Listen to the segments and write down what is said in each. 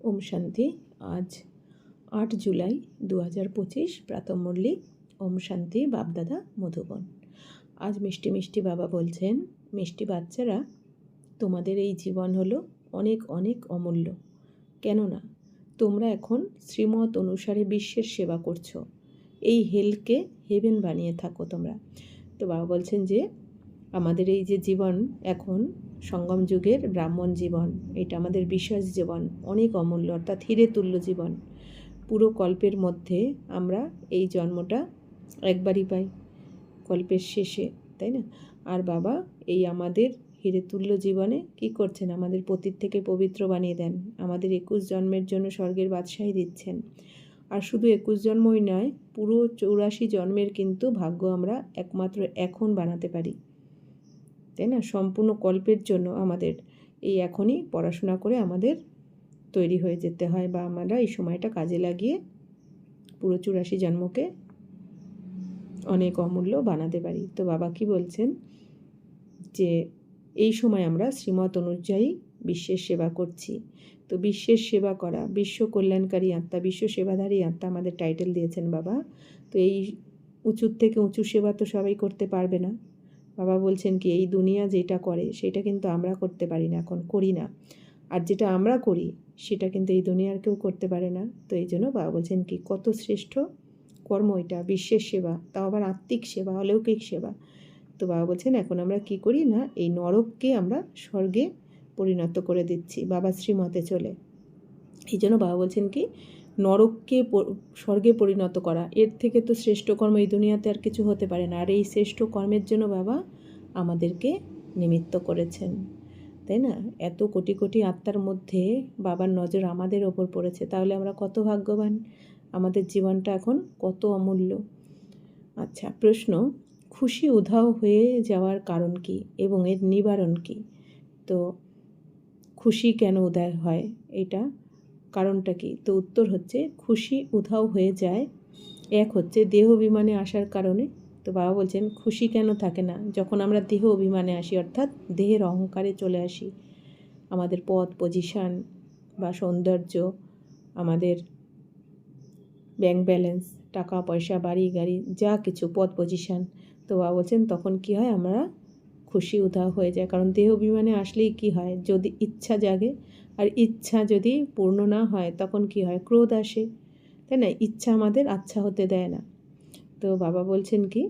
ওম শান্তি। আজ 8 জুলাই 2025 প্রাতঃমুরলি। ওম শান্তি। বাপদাদা মধুবন। আজ মিষ্টি মিষ্টি বাবা বলছেন, মিষ্টি বাচ্চারা, তোমাদের এই জীবন হলো অনেক অনেক অমূল্য। কেননা তোমরা এখন শ্রীমত অনুসারে বিশ্বের সেবা করছো। এই হেলকে হেভেন বানিয়ে থাকো তোমরা। তো বাবা বলছেন যে আমাদের এই যে জীবন এখন সঙ্গম যুগের ব্রাহ্মণ জীবন, এটা আমাদের বিশ্বাস জীবন, অনেক অমূল্য, অর্থাৎ হিরে তুল্য জীবন। পুরো কল্পের মধ্যে আমরা এই জন্মটা একবারই পাই, কল্পের শেষে, তাই না? আর বাবা এই আমাদের হিরে তুল্য জীবনে কি করছেন? আমাদের পতিত থেকে পবিত্র বানিয়ে দেন, আমাদের 21 জন্মের জন্য স্বর্গের বাদশাহী দিচ্ছেন। আর শুধু 21 জন্মই নয়, পুরো 84 জন্মের কিন্তু ভাগ্য আমরা একমাত্র এখন বানাতে পারি, তাই না? সম্পূর্ণ কল্পের জন্য আমাদের এই এখনই পড়াশোনা করে আমাদের তৈরি হয়ে যেতে হয়, বা আমরা এই সময়টা কাজে লাগিয়ে পুরো 84 জন্মকে অনেক অমূল্য বানাতে পারি। তো বাবা কি বলছেন যে এই সময় আমরা শ্রীমত অনুযায়ী বিশ্বের সেবা করছি। তো বিশ্বের সেবা করা, বিশ্ব কল্যাণকারী আত্মা, বিশ্ব সেবাধারী আত্মা আমাদের টাইটেল দিয়েছেন বাবা। তো এই উঁচুর থেকে উঁচু সেবা তো সবাই করতে পারবে না। বাবা বলছেন কি, এই দুনিয়া যেটা করে সেটা কিন্তু আমরা করতে পারি না, এখন করি না। আর যেটা আমরা করি সেটা কিন্তু এই দুনিয়ার কেউ করতে পারে না। তো এই জন্য বাবা বলছেন কি, কত শ্রেষ্ঠ কর্ম এটা, বিশ্বের সেবা, তাও আবার আত্মিক সেবা, অলৌকিক সেবা। তো বাবা বলছেন এখন আমরা কি করি না, এই নরককে আমরা স্বর্গে পরিণত করে দিচ্ছি বাবা শ্রীমতে চলে। এই জন্য বাবা বলছেন কি, নরককে স্বর্গে পরিণত করা, এর থেকে তো শ্রেষ্ঠ কর্ম এই দুনিয়াতে আর কিছু হতে পারে না। আর এই শ্রেষ্ঠ কর্মের জন্য বাবা আমাদেরকে নিমিত্ত করেছেন, তাই না? এত কোটি কোটি আত্মার মধ্যে বাবার নজর আমাদের ওপর পড়েছে, তাহলে আমরা কত ভাগ্যবান, আমাদের জীবনটা এখন কত অমূল্য। আচ্ছা, প্রশ্ন, খুশি উধাও হয়ে যাওয়ার কারণ কি এবং এর নিবারণ কি? তো খুশি কেন উধাও হয়, এটা কারণটা কি? তো উত্তর হচ্ছে, খুশি উধাও হয়ে যায় এক হচ্ছে দেহ অভিমানে আসার কারণে। তো বাবা বলছেন খুশি কেন থাকে না যখন আমরা দেহ অভিমানে আসি, অর্থাৎ দেহের অহংকারে চলে আসি। আমাদের পদ, পজিশান বা সৌন্দর্য, আমাদের ব্যাংক ব্যালেন্স, টাকা পয়সা, বাড়ি গাড়ি, যা কিছু পদ পজিশান, তো বাবা বলছেন তখন কি হয়, আমরা খুশি উধাও হয়ে যায়। কারণ দেহ অভিমানে আসলেই কি হয়, যদি ইচ্ছা জাগে, আর ইচ্ছা যদি পূর্ণ না হয় তখন কি হয়, ক্রোধ আসে, তাই না? ইচ্ছা আমাদের আচ্ছা হতে দেয় না। তো বাবা বলছেন কি,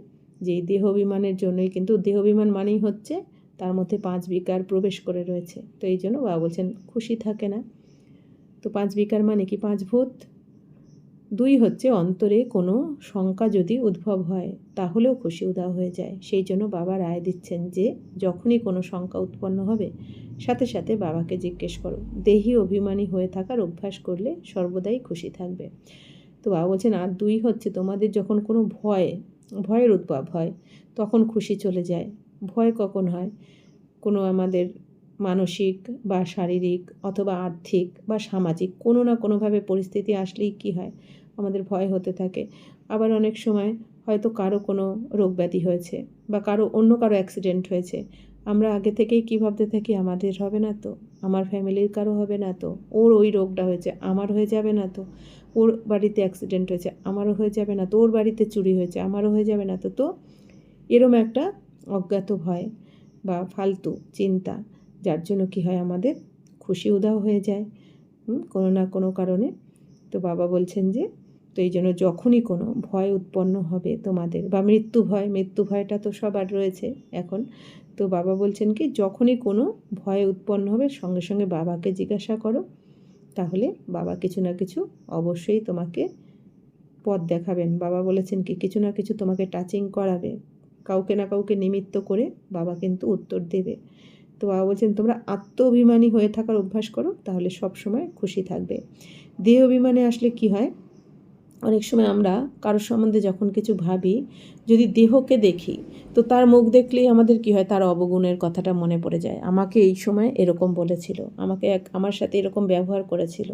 যে এই দেহ অভিমানের জন্যই কিন্তু, দেহ অভিমান মানেই হচ্ছে তার মধ্যে 5 বিকার প্রবেশ করে রয়েছে। তো এই জন্য বাবা বলছেন খুশি থাকে না। তো 5 বিকার মানে কি? 5 ভূত। 2 হচ্ছে অন্তরে কোনো শঙ্কা যদি উদ্ভব হয় তাহলেও খুশি উধাও হয়ে যায়। সেই জন্য বাবা রায় দিচ্ছেন যে যখনই কোনো শঙ্কা উৎপন্ন হবে সাথে সাথে বাবাকে জিজ্ঞেস করো। দেহি অভিমানী হয়ে থাকার অভ্যাস করলে সর্বদাই খুশি থাকবে। তো বাবা বলছেন আর 2 হচ্ছে তোমাদের যখন কোনো ভয়ের উদ্ভব হয় তখন খুশি চলে যায়। ভয় কখন হয়? কোনো আমাদের মানসিক বা শারীরিক অথবা আর্থিক বা সামাজিক কোনো না কোনোভাবে পরিস্থিতি আসলেই কি হয়, আমাদের ভয় হতে থাকে। আবার অনেক সময় হয়তো কারো কোনো রোগ ব্যাধি হয়েছে বা অন্য কারো অ্যাক্সিডেন্ট হয়েছে, আমরা আগে থেকেই কী ভাবতে থাকি, আমাদের হবে না তো, আমার ফ্যামিলির কারো হবে না তো, ওর ওই রোগটা হয়েছে আমার হয়ে যাবে না তো, ওর বাড়িতে অ্যাক্সিডেন্ট হয়েছে আমারও হয়ে যাবে না তো, ওর বাড়িতে চুরি হয়েছে আমারও হয়ে যাবে না তো। তো এরম একটা অজ্ঞাত ভয় বা ফালতু চিন্তা, যার জন্য কি হয়, আমাদের খুশি উধাও হয়ে যায় কোনো না কোনো কারণে। তো বাবা বলছেন যে তো এই জন্য যখনই কোনো ভয় উৎপন্ন হবে তোমাদের, বা মৃত্যু ভয়টা তো সবার রয়েছে এখন, তো বাবা বলছেন কি যখনই কোনো ভয় উৎপন্ন হবে সঙ্গে সঙ্গে বাবাকে জিজ্ঞাসা করো, তাহলে বাবা কিছু না কিছু অবশ্যই তোমাকে পথ দেখাবেন। বাবা বলেছেন কি কিছু না কিছু তোমাকে টাচিং করাবে, কাউকে না কাউকে নিমিত্ত করে বাবা কিন্তু উত্তর দেবে। তো বাবা বলছেন তোমরা আত্ম অভিমানী হয়ে থাকার অভ্যাস করো, তাহলে সব সময় খুশি থাকবে। দেহ অভিমানে আসলে কি হয়, অনেক সময় আমরা কারোর সম্বন্ধে যখন কিছু ভাবি, যদি দেহকে দেখি তো তার মুখ দেখলেই আমাদের কি হয়, তার অবগুণের কথাটা মনে পড়ে যায়। আমাকে এই সময় এরকম বলেছিল, আমার সাথে এরকম ব্যবহার করেছিল।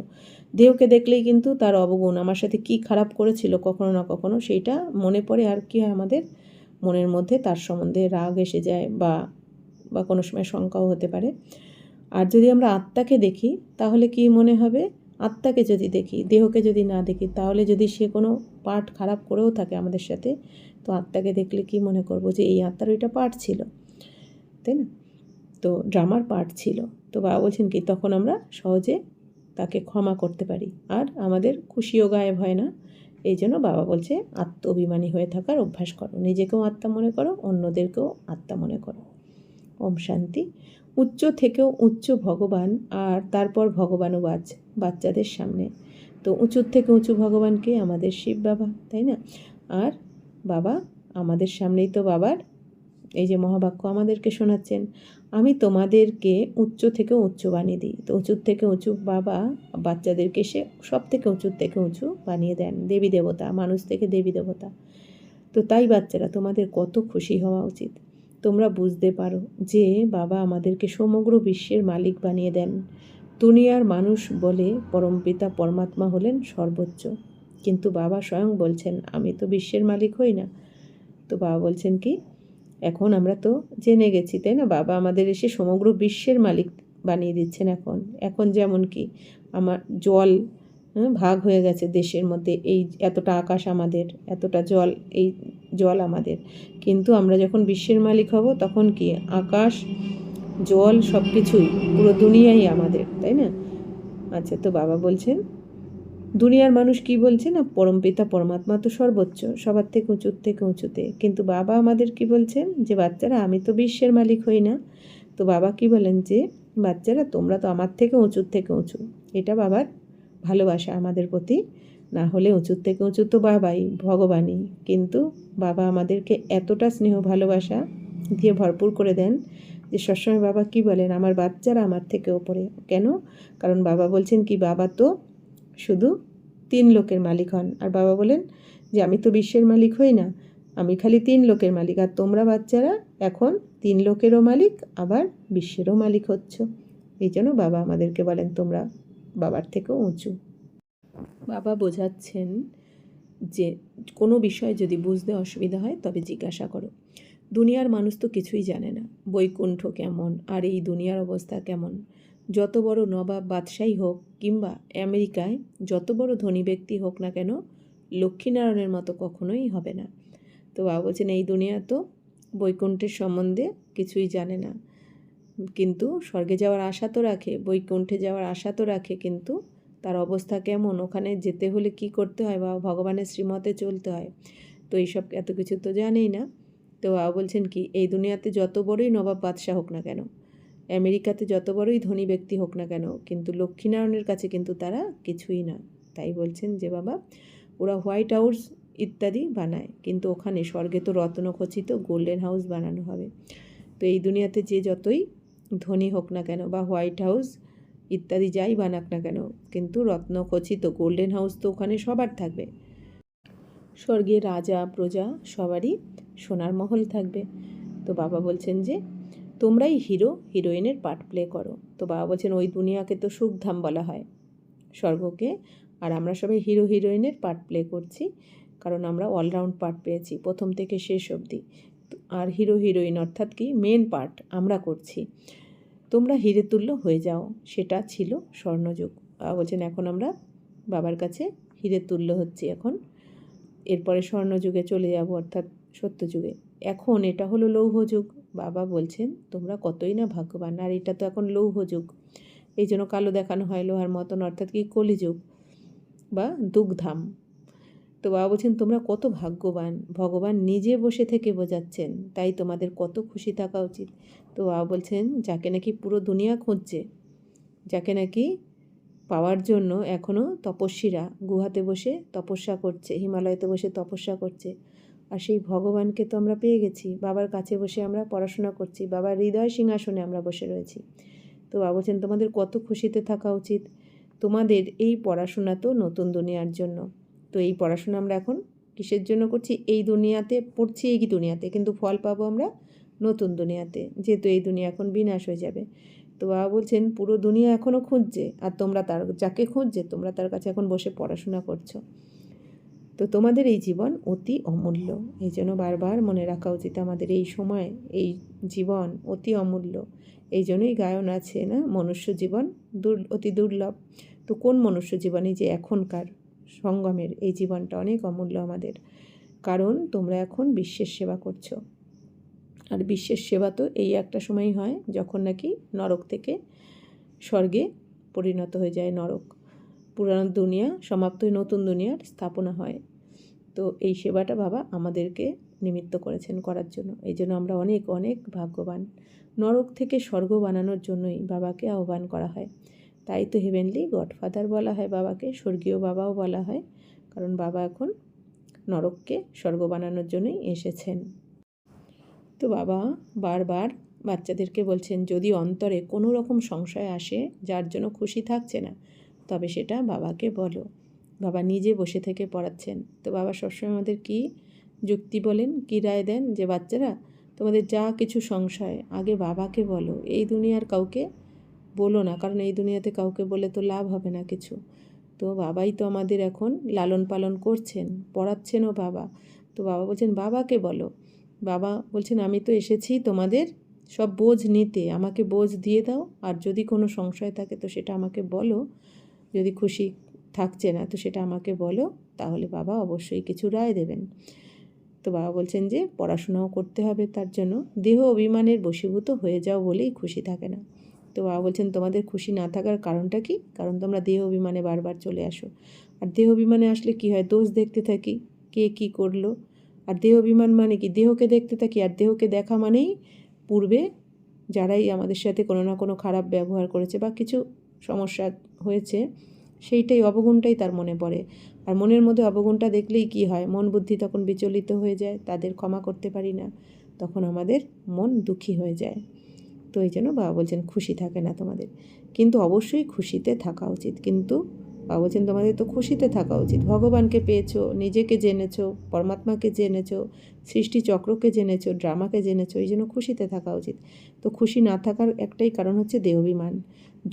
দেহকে দেখলেই কিন্তু তার অবগুণ, আমার সাথে কি খারাপ করেছিল কখনো না কখনো সেইটা মনে পড়ে। আর কি হয়, আমাদের মনের মধ্যে তার সম্বন্ধে রাগ এসে যায়, বা কোনো সময় শঙ্কাও হতে পারে। আর যদি আমরা আত্মাকে দেখি তাহলে কি মনে হবে, আত্মাকে যদি দেখি, দেহকে যদি না দেখি, তাহলে যদি সে কোনো পার্ট খারাপ করেও থাকে আমাদের সাথে, তো আত্মাকে দেখলে কি মনে করব যে এই আত্মার ওইটা পার্ট ছিল, তাই না? তো ড্রামার পার্ট ছিল। তো বাবা বলছেন কি তখন আমরা সহজে তাকে ক্ষমা করতে পারি, আর আমাদের খুশিও গায়েব হয় না। এই জন্য বাবা বলছে আত্ম অভিমানী হয়ে থাকার অভ্যাস করো, নিজেকেও আত্মা মনে করো, অন্যদেরকেও আত্মা মনে করো। ওম শান্তি। উচ্চ থেকেও উচ্চ ভগবান, আর তারপর ভগবানুবাজ বাচ্চাদের সামনে। তো উঁচুর থেকে উঁচু ভগবানকে আমাদের শিব বাবা, তাই না? আর বাবা আমাদের সামনেই তো বাবার এই যে মহাবাক্য আমাদেরকে শোনাচ্ছেন, আমি তোমাদেরকে উচ্চ থেকে উচ্চ বানিয়ে দিই। তো উঁচুর থেকে উঁচু বাবা বাচ্চাদেরকে সে সব থেকে উঁচুর থেকে উঁচু বানিয়ে দেন, দেবী দেবতা, মানুষ থেকে দেবী দেবতা। তো তাই বাচ্চারা তোমাদের কত খুশি হওয়া উচিত। তোমরা বুঝতে পারো যে বাবা আমাদেরকে সমগ্র বিশ্বের মালিক বানিয়ে দেন। দুনিয়ার মানুষ বলে পরমপিতা পরমাত্মা হলেন সর্বোচ্চ, কিন্তু বাবা স্বয়ং বলছেন আমি তো বিশ্বের মালিক হই না। তো বাবা বলছেন কি এখন আমরা তো জেনে গেছি, তাই না? বাবা আমাদের এসে সমগ্র বিশ্বের মালিক বানিয়ে দিচ্ছেন। এখন যেমন কি আমার জল ভাগ হয়ে গেছে দেশের মধ্যে, এই এতটা আকাশ আমাদের, এতটা জল, এই জল আমাদের। কিন্তু আমরা যখন বিশ্বের মালিক হব তখন কি আকাশ, জল সব কিছুই, পুরো দুনিয়াই আমাদের, তাই না? আচ্ছা, তো বাবা বলছেন দুনিয়ার মানুষ কি বলছে না পরমপিতা পরমাত্মা তো সর্বোচ্চ, সবার থেকে উঁচুর থেকে উঁচুতে, কিন্তু বাবা আমাদের কি বলছেন যে বাচ্চারা আমি তো বিশ্বের মালিক হই না। তো বাবা কি বলেন যে বাচ্চারা তোমরা তো আমার থেকে উঁচুর থেকে উঁচু। এটা বাবার ভালোবাসা আমাদের প্রতি। না হলে উঁচুর থেকে উঁচু তো বাবাই, ভগবানই, কিন্তু বাবা আমাদেরকে এতটা স্নেহ ভালোবাসা দিয়ে ভরপুর করে দেন যে সবসময় বাবা কি বলেন আমার বাচ্চারা আমার থেকে ওপরে। কেন? কারণ বাবা বলছেন কি বাবা তো শুধু 3 লোকের মালিক হন, আর বাবা বলেন যে আমি তো বিশ্বের মালিক হই না, আমি খালি 3 লোকের মালিক, আর তোমরা বাচ্চারা এখন 3 লোকেরও মালিক আবার বিশ্বেরও মালিক হচ্ছ। এই জন্য বাবা আমাদেরকে বলেন তোমরা বাবার থেকেও উঁচু। বাবা বোঝাচ্ছেন যে কোনো বিষয় যদি বুঝতে অসুবিধা হয় তবে জিজ্ঞাসা করো। দুনিয়ার মানুষ তো কিছুই জানে না বৈকুণ্ঠ কেমন আর এই দুনিয়ার অবস্থা কেমন। যত বড় নবাব বাদশাহী হোক কিংবা আমেরিকায় যত বড় ধনী ব্যক্তি হোক না কেন, লক্ষ্মীনারায়ণের মতো কখনোই হবে না। তো বাবা বলছেন এই দুনিয়া তো বৈকুণ্ঠের সম্বন্ধে কিছুই জানে না, কিন্তু স্বর্গে যাওয়ার আশা তো রাখে, বৈকুণ্ঠে যাওয়ার আশা তো রাখে, কিন্তু তার অবস্থা কেমন, ওখানে যেতে হলে কি করতে হয় বা ভগবানের শ্রীমতে চলতে হয়, তো এইসব এত কিছু তো জানেই না। তো বাবা বলছেন কি এই দুনিয়াতে যত বড়ই নবাব বাদশাহ হোক না কেন, আমেরিকাতে যত বড়ই ধনী ব্যক্তি হোক না কেন, কিন্তু লক্ষ্মীনারায়ণের কাছে কিন্তু তারা কিছুই না। তাই বলছেন যে বাবা ওরা হোয়াইট হাউস ইত্যাদি বানায়, কিন্তু ওখানে স্বর্গে তো রত্নখচিত গোল্ডেন হাউস বানানো হবে। তো এই দুনিয়াতে যে যতই ধনী হোক না কেন বা হোয়াইট হাউস ইত্যাদি যাই বানাক না কেন, কিন্তু রত্নখচিত গোল্ডেন হাউস তো ওখানে সবার থাকবে। স্বর্গে রাজা প্রজা সবারই সোনার মহল থাকবে। তো বাবা বলছেন যে তোমরাই হিরো হিরোইনের পার্ট প্লে করো। তো বাবা বলছেন ওই দুনিয়াকে তো সুখধাম বলা হয় স্বর্গকে, আর আমরা সবাই হিরো হিরোইনের পার্ট প্লে করছি, কারণ আমরা অলরাউন্ড পার্ট পেয়েছি প্রথম থেকে শেষ অবধি। আর হিরো হিরোইন অর্থাৎ কি মেন পার্ট আমরা করছি। তোমরা হিরে তুল্য হয়ে যাও, সেটা ছিল স্বর্ণযুগ। বাবা বলছেন এখন আমরা বাবার কাছে হিরে তুল্য হচ্ছি, এখন এরপরে স্বর্ণযুগে চলে যাব অর্থাৎ সত্যযুগে। এখন এটা হলো লৌহযুগ। বাবা বলছেন তোমরা কতই না ভাগ্যবান, আর এটা তো এখন লৌহযুগ, এই জন্য কালো দেখানো হয় লোহার মতন, অর্থাৎ কি কলিযুগ বা দুগ্ধাম। তো বাবা বলছেন তোমরা কত ভাগ্যবান, ভগবান নিজে বসে থেকে বোঝাচ্ছেন, তাই তোমাদের কত খুশি থাকা উচিত। তো বাবা বলছেন যাকে নাকি পুরো দুনিয়া খুঁজছে, যাকে নাকি পাওয়ার জন্য এখনও তপস্বীরা গুহাতে বসে তপস্যা করছে, হিমালয়তে বসে তপস্যা করছে, আর সেই ভগবানকে তো আমরা পেয়ে গেছি, বাবার কাছে বসে আমরা পড়াশোনা করছি, বাবার হৃদয় সিংহাসনে আমরা বসে রয়েছি। তো বাবা বলছেন তোমাদের কত খুশিতে থাকা উচিত, তোমাদের এই পড়াশোনা তো নতুন দুনিয়ার জন্য। তো এই পড়াশোনা আমরা এখন কিসের জন্য করছি? এই দুনিয়াতে পড়ছি, এই দুনিয়াতে, কিন্তু ফল পাবো আমরা নতুন দুনিয়াতে, যেহেতু এই দুনিয়া এখন বিনাশ হয়ে যাবে। তো বাবা বলছেন পুরো দুনিয়া এখনও খুঁজছে, আর তোমরা তার যাকে খুঁজছে তোমরা তার কাছে এখন বসে পড়াশোনা করছো। তো তোমাদের এই জীবন অতি অমূল্য, এই জন্য বারবার মনে রাখা উচিত আমাদের এই সময় এই জীবন অতি অমূল্য। এই জন্যই গায়ন আছে না, মনুষ্য জীবন অতি দুর্লভ। তো কোন মনুষ্য জীবনে যে এখনকার সঙ্গমের এই জীবনটা অনেক অমূল্য আমাদের, কারণ তোমরা এখন বিশ্বের সেবা করছো। আর বিশ্বের সেবা তো এই একটা সময়ই হয় যখন নাকি নরক থেকে স্বর্গে পরিণত হয়ে যায় নরক, পুরানো দুনিয়া সমাপ্ত হয়ে নতুন দুনিয়ার স্থাপনা হয়। তো এই সেবাটা বাবা আমাদেরকে নিমিত্ত করেছেন করার জন্য, এই জন্য আমরা অনেক অনেক ভাগ্যবান। নরক থেকে স্বর্গ বানানোর জন্যই বাবাকে আহ্বান করা হয়। তাই তো হেভেনলি গডফাদার বলা হয় বাবাকে, স্বর্গীয় বাবাও বলা হয়, কারণ বাবা এখন নরককে স্বর্গ বানানোর জন্যই এসেছেন। তো বাবা বারবার বাচ্চাদেরকে বলছেন, যদি অন্তরে কোনো রকম সংশয় আসে যার জন্য খুশি থাকছে না, তবে সেটা বাবাকে বলো। বাবা নিজে বসে থেকে পড়াচ্ছেন। তো বাবা সবসময় আমাদের কি যুক্তি বলেন, কি রায় দেন, যে বাচ্চারা তোমাদের যা কিছু সংশয় আগে বাবাকে বলো, এই দুনিয়ার কাউকে বলো না, কারণ এই দুনিয়াতে কাউকে বলে তো লাভ হবে না কিছু। তো বাবাই তো আমাদের এখন লালন পালন করছেন, পড়াচ্ছেনও বাবা। তো বাবা বলছেন বাবাকে বলো। বাবা বলছেন আমি তো এসেছি তোমাদের সব বোঝ নিতে, আমাকে বোঝ দিয়ে দাও, আর যদি কোনো সংশয় থাকে তো সেটা আমাকে বলো, যদি খুশি থাকছে না তো সেটা আমাকে বলো, তাহলে বাবা অবশ্যই কিছু রায় দেবেন। তো বাবা বলছেন যে পড়াশোনাও করতে হবে, তার জন্য দেহ অভিমানের বশীভূত হয়ে যাও বলেই খুশি থাকে না। তো বাবা বলছেন তোমাদের খুশি না থাকার কারণটা কি, কারণ তোমরা দেহ অভিমানে বারবার চলে আসো, আর দেহ অভিমানে আসলে কি হয়, দোষ দেখতে থাকি কে কি করলো। আর দেহ অভিমান মানে কি, দেহকে দেখতে থাকি, আর দেহকে দেখা মানেই পূর্বে যারাই আমাদের সাথে কোনো না কোনো খারাপ ব্যবহার করেছে বা কিছু সমস্যা হয়েছে, সেইটাই অবগুণটাই তার মনে পড়ে। আর মনের মধ্যে অবগুণটা দেখলেই কি হয়, মন বুদ্ধি তখন বিচলিত হয়ে যায়, তাদের ক্ষমা করতে পারি না, তখন আমাদের মন দুঃখী হয়ে যায়। তো এই জন্য বাবা বলছেন খুশি থাকে না তোমাদের, কিন্তু অবশ্যই খুশিতে থাকা উচিত। কিন্তু বাবা বলছেন তোমাদের তো খুশিতে থাকা উচিত, ভগবানকে পেয়েছো, নিজেকে জেনেছো, পরমাত্মাকে জেনেছো, সৃষ্টি চক্রকে জেনেছো, ড্রামাকে জেনেছো, এই জন্য খুশিতে থাকা উচিত। তো খুশি না থাকার একটাই কারণ হচ্ছে দেহাভিমান।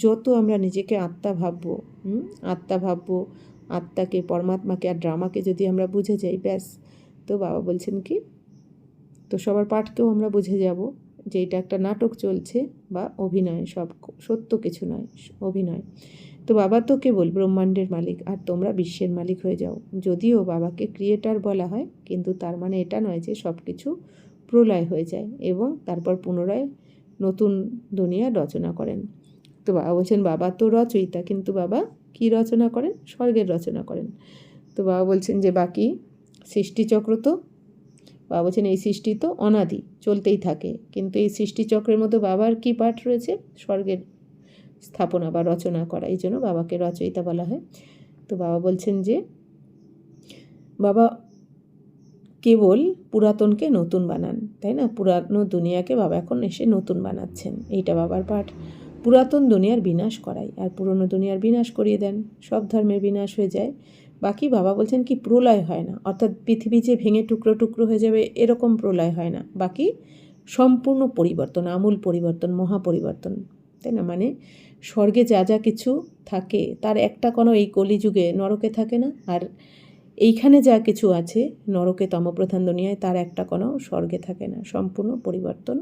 যত আমরা নিজেকে আত্মা ভাববো, আত্মা ভাববো, আত্মাকে, পরমাত্মাকে আর ড্রামাকে যদি আমরা বুঝে যাই, ব্যাস। তো বাবা বলছেন কি, তো সবার পাঠকেও আমরা বুঝে যাব যে এটা একটা নাটক চলছে বা অভিনয়, সব সত্য কিছু নয়, অভিনয়। তো বাবা তো কেবল ব্রহ্মাণ্ডের মালিক, আর তোমরা বিশ্বের মালিক হয়ে যাও। যদিও বাবাকে ক্রিয়েটার বলা হয়, কিন্তু তার মানে এটা নয় যে সব কিছু প্রলয় হয়ে যায় এবং তারপর পুনরায় নতুন দুনিয়া রচনা করেন। তো বাবা বলছেন বাবা তো রচয়িতা, কিন্তু বাবা কি রচনা করেন, স্বর্গের রচনা করেন। তো বাবা বলছেন যে বাকি সৃষ্টিচক্র তো, বাবা বলছেন এই সৃষ্টি তো অনাদি, চলতেই থাকে, কিন্তু এই সৃষ্টিচক্রের মধ্যে বাবার কি পাঠ রয়েছে, স্বর্গের স্থাপনা বা রচনা করা, এই জন্য বাবাকে রচয়িতা বলা হয়। তো বাবা বলছেন যে বাবা কেবল পুরাতনকে নতুন বানান, তাই না, পুরানো দুনিয়াকে বাবা এখন এসে নতুন বানাচ্ছেন, এইটা বাবার পাঠ। পুরাতন দুনিয়ার বিনাশ করাই, আর পুরনো দুনিয়ার বিনাশ করিয়ে দেন, সব ধর্মের বিনাশ হয়ে যায়। বাকি বাবা বলছেন কি প্রলয় হয় না, অর্থাৎ পৃথিবী যে ভেঙে টুকরো টুকরো হয়ে যাবে এরকম প্রলয় হয় না, বাকি সম্পূর্ণ পরিবর্তন, আমূল পরিবর্তন, মহাপরিবর্তন, তাই না। মানে স্বর্গে যা যা কিছু থাকে তার একটা কোনো এই কলিযুগে নরকে থাকে না, আর এইখানে যা কিছু আছে নরকে তমপ্রধান দুনিয়ায় তার একটা কোনো স্বর্গে থাকে না, সম্পূর্ণ পরিবর্তন।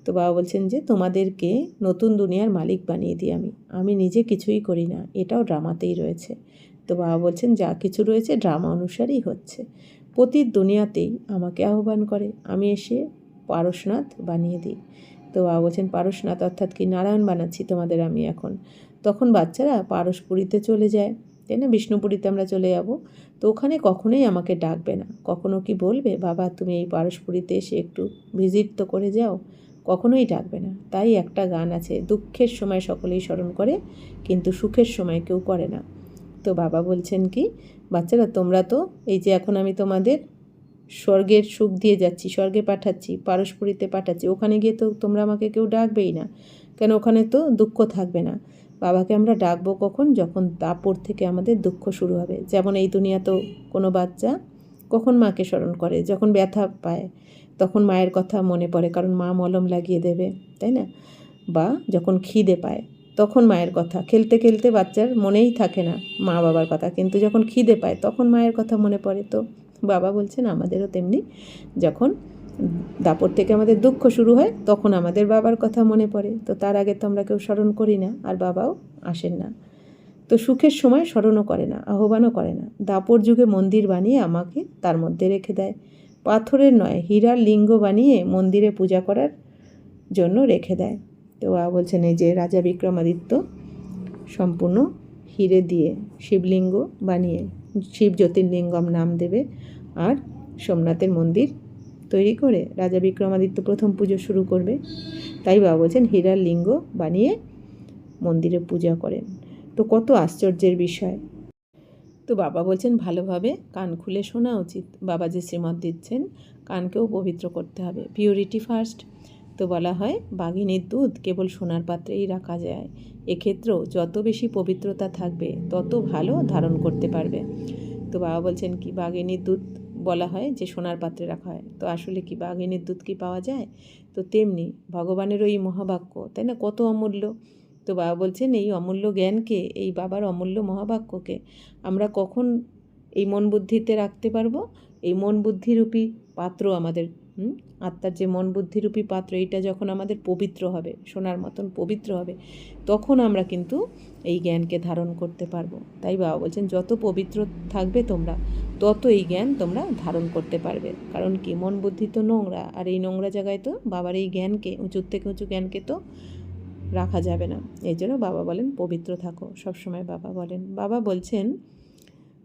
তো বাবা বলছেন যে তোমাদেরকে নতুন দুনিয়ার মালিক বানিয়ে দিই আমি নিজে কিছুই করি না, এটাও ড্রামাতেই রয়েছে। তো বাবা বলছেন যা কিছু রয়েছে ড্রামা অনুসারেই হচ্ছে, প্রতি দুনিয়াতেই আমাকে আহ্বান করে, আমি এসে পারশনাথ বানিয়ে দিই। তো বাবা বলছেন পারশনাথ অর্থাৎ কি, নারায়ণ বানাচ্ছি তোমাদের আমি এখন। তখন বাচ্চারা পারসপুরীতে চলে যায়, তাই না, বিষ্ণুপুরীতে আমরা চলে যাব। তো ওখানে কখনোই আমাকে ডাকবে না, কখনো কি বলবে বাবা তুমি এই পারসপুরীতে এসে একটু ভিজিট তো করে যাও, কখনোই ডাকবে না। তাই একটা গান আছে, দুঃখের সময় সকলেই স্মরণ করে, কিন্তু সুখের সময় কেউ করে না। তো বাবা বলছেন কি, বাচ্চারা তোমরা তো এই যে এখন আমি তোমাদের স্বর্গের সুখ দিয়ে যাচ্ছি, স্বর্গে পাঠাচ্ছি, পারস্পরিতে পাঠাচ্ছি, ওখানে গিয়ে তো তোমরা আমাকে কেউ ডাকবেই না, কেন ওখানে তো দুঃখ থাকবে না। বাবাকে আমরা ডাকবো কখন, যখন দাপর থেকে আমাদের দুঃখ শুরু হবে। যেমন এই দুনিয়াতেও কোনো বাচ্চা কখন মাকে স্মরণ করে, যখন ব্যথা পায় তখন মায়ের কথা মনে পড়ে, কারণ মা মলম লাগিয়ে দেবে, তাই না। বা যখন খিদে পায় তখন মায়ের কথা, খেলতে খেলতে বাচ্চার মনেই থাকে না মা বাবার কথা, কিন্তু যখন খিদে পায় তখন মায়ের কথা মনে পড়ে। তো বাবা বলছেন আমাদেরও তেমনি, যখন দাপর থেকে আমাদের দুঃখ শুরু হয় তখন আমাদের বাবার কথা মনে পড়ে। তো তার আগে তো আমরা কেউ স্মরণ করি না, আর বাবাও আসেন না। তো সুখের সময় স্মরণও করে না, আহ্বানও করে না। দাপর যুগে মন্দির বানিয়ে আমাকে তার মধ্যে রেখে দেয়। পাথরের নয়, হীরার লিঙ্গ বানিয়ে মন্দিরে পূজা করার জন্য রেখে দেয়। তো বাবা বলছেন এই যে রাজা বিক্রমাদিত্য সম্পূর্ণ হিরে দিয়ে শিবলিঙ্গ বানিয়ে শিব জ্যোতির্লিঙ্গম নাম দেবে, আর সোমনাথের মন্দির তৈরি করে রাজা বিক্রমাদিত্য প্রথম পুজো শুরু করবে। তাই বাবা বলছেন হীরার লিঙ্গ বানিয়ে মন্দিরে পূজা করেন। তো কত আশ্চর্যের বিষয়। তো বাবা বলছেন ভালোভাবে কান খুলে শোনা উচিত। বাবা যে শ্রীমত দিচ্ছেন কানকেও পবিত্র করতে হবে, পিউরিটি ফার্স্ট। তো বলা হয় বাঘিনীর দুধ কেবল সোনার পাত্রেই রাখা যায়। এক্ষেত্রেও যত বেশি পবিত্রতা থাকবে তত ভালো ধারণ করতে পারবে। তো বাবা বলছেন কি বাঘিনীর দুধ বলা হয় যে সোনার পাত্রে রাখা হয়, তো আসলে কি বাঘিনীর দুধ কি পাওয়া যায়? তো তেমনি ভগবানের ওই মহাবাক্য, তাই না, কত অমূল্য। তো বাবা বলছেন এই অমূল্য জ্ঞানকে, এই বাবার অমূল্য মহাবাক্যকে আমরা কখন এই মন বুদ্ধিতে রাখতে পারবো? এই মন বুদ্ধিরূপী পাত্র আমাদের আত্মার যে মন বুদ্ধিরূপী পাত্র, এইটা যখন আমাদের পবিত্র হবে, সোনার মতন পবিত্র হবে, তখন আমরা কিন্তু এই জ্ঞানকে ধারণ করতে পারবো। তাই বাবা বলছেন যত পবিত্র থাকবে তোমরা, তত এই জ্ঞান তোমরা ধারণ করতে পারবে। কারণ কি মন বুদ্ধি তো নোংরা, আর এই নোংরা জায়গায় তো বাবার এই জ্ঞানকে, উঁচুর থেকে উঁচু জ্ঞানকে তো রাখা যাবে না। এই জন্য বাবা বলেন পবিত্র থাকো সবসময়। বাবা বলেন, বাবা বলছেন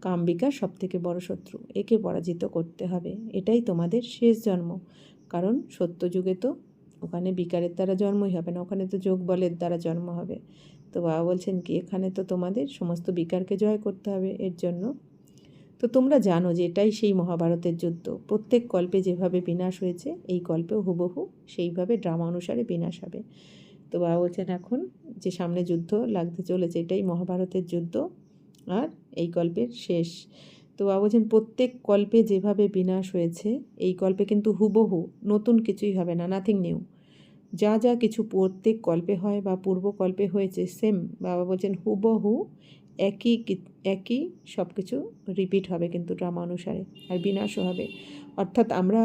কামবিকার সবথেকে বড় শত্রু, একে পরাজিত করতে হবে। এটাই তোমাদের শেষ জন্ম। কারণ সত্যযুগে তো ওখানে বিকারের দ্বারা জন্মই হবে না, ওখানে তো যোগ বলের দ্বারা জন্ম হবে। তো বাবা বলছেন কি এখানে তো তোমাদের সমস্ত বিকারকে জয় করতে হবে। এর জন্য তো তোমরা জানো যে এটাই সেই মহাভারতের যুদ্ধ। প্রত্যেক কল্পে যেভাবে বিনাশ হয়েছে এই কল্পেও হুবহু সেইভাবে ড্রামা অনুসারে বিনাশ হবে। তো বাবা বলছেন এখন যে সামনে যুদ্ধ লাগতে চলেছে এটাই মহাভারতের যুদ্ধ, আর এই কল্পের শেষ। তো বাবা বলছেন প্রত্যেক কল্পে যেভাবে বিনাশ হয়েছে এই কল্পে কিন্তু হুবহু নতুন কিছুই হবে না, নাথিং নিউ। যা যা কিছু প্রত্যেক কল্পে হয় বা পূর্বকল্পে হয়েছে সেম, বাবা বলছেন হুবহু একই সব কিছু রিপিট হবে কিন্তু ড্রামা অনুসারে, আর বিনাশও হবে। অর্থাৎ আমরা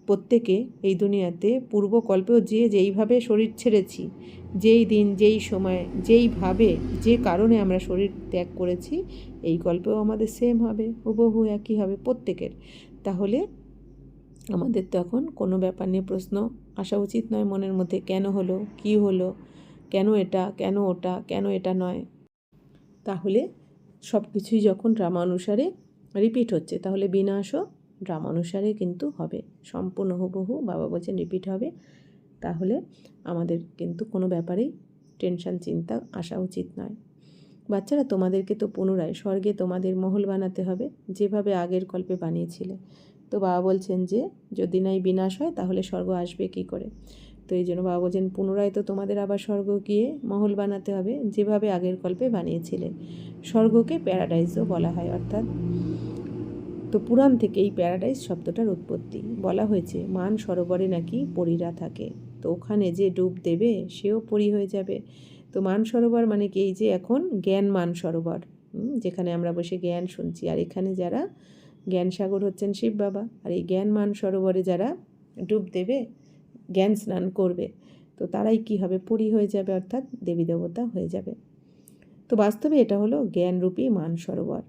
প্রত্যেকে এই দুনিয়াতে পূর্বকল্পেও যেইভাবে শরীর ছেড়েছি, যেই দিন যেই সময় যেইভাবে যে কারণে আমরা শরীর ত্যাগ করেছি, এই কল্পেও আমাদের সেম হবে, হুবহু একই হবে প্রত্যেকের। তাহলে আমাদের তখন কোনো ব্যাপার নিয়ে প্রশ্ন আসা উচিত নয় মনের মধ্যে, কেন হলো, কি হলো, কেন এটা, কেন ওটা, কেন এটা নয়। তাহলে সব কিছুই যখন ড্রামা অনুসারে রিপিট হচ্ছে, তাহলে বিনাশও ড্রামা অনুসারে কিন্তু হবে, সম্পূর্ণ হুবহু বাবা বলছেন রিপিট হবে। তাহলে আমাদের কিন্তু কোনো ব্যাপারেই টেনশন চিন্তা আসা উচিত নয়। বাচ্চারা তোমাদেরকে তো পুনরায় স্বর্গে তোমাদের মহল বানাতে হবে, যেভাবে আগের কল্পে বানিয়েছিলে। তো বাবা বলছেন যে যদি নাই বিনাশ হয় তাহলে স্বর্গ আসবে কী করে? তো এই জন্য বাবা বলছেন পুনরায় তো তোমাদের আবার স্বর্গ গিয়ে মহল বানাতে হবে, যেভাবে আগের কল্পে বানিয়েছিলে। স্বর্গকে প্যারাডাইজও বলা হয়, অর্থাৎ তো পুরাণ থেকে এই প্যারাডাইজ শব্দটার উৎপত্তি। বলা হয়েছে মান সরোবরে নাকি পরীরা থাকে, তো ওখানে যে ডুব দেবে সেও পরী হয়ে যাবে। তো মান সরোবর মানে কি, এই যে এখন জ্ঞান মান সরোবর, যেখানে আমরা বসে জ্ঞান শুনছি, আর এখানে যারা জ্ঞান সাগর হচ্ছেন শিব বাবা, আর এই জ্ঞান মান সরোবরে যারা ডুব দেবে, জ্ঞান স্নান করবে, তো তারাই কি হবে, পরী হয়ে যাবে, অর্থাৎ দেবী দেবতা হয়ে যাবে। তো বাস্তবে এটা হলো জ্ঞানরূপী মান সরোবর।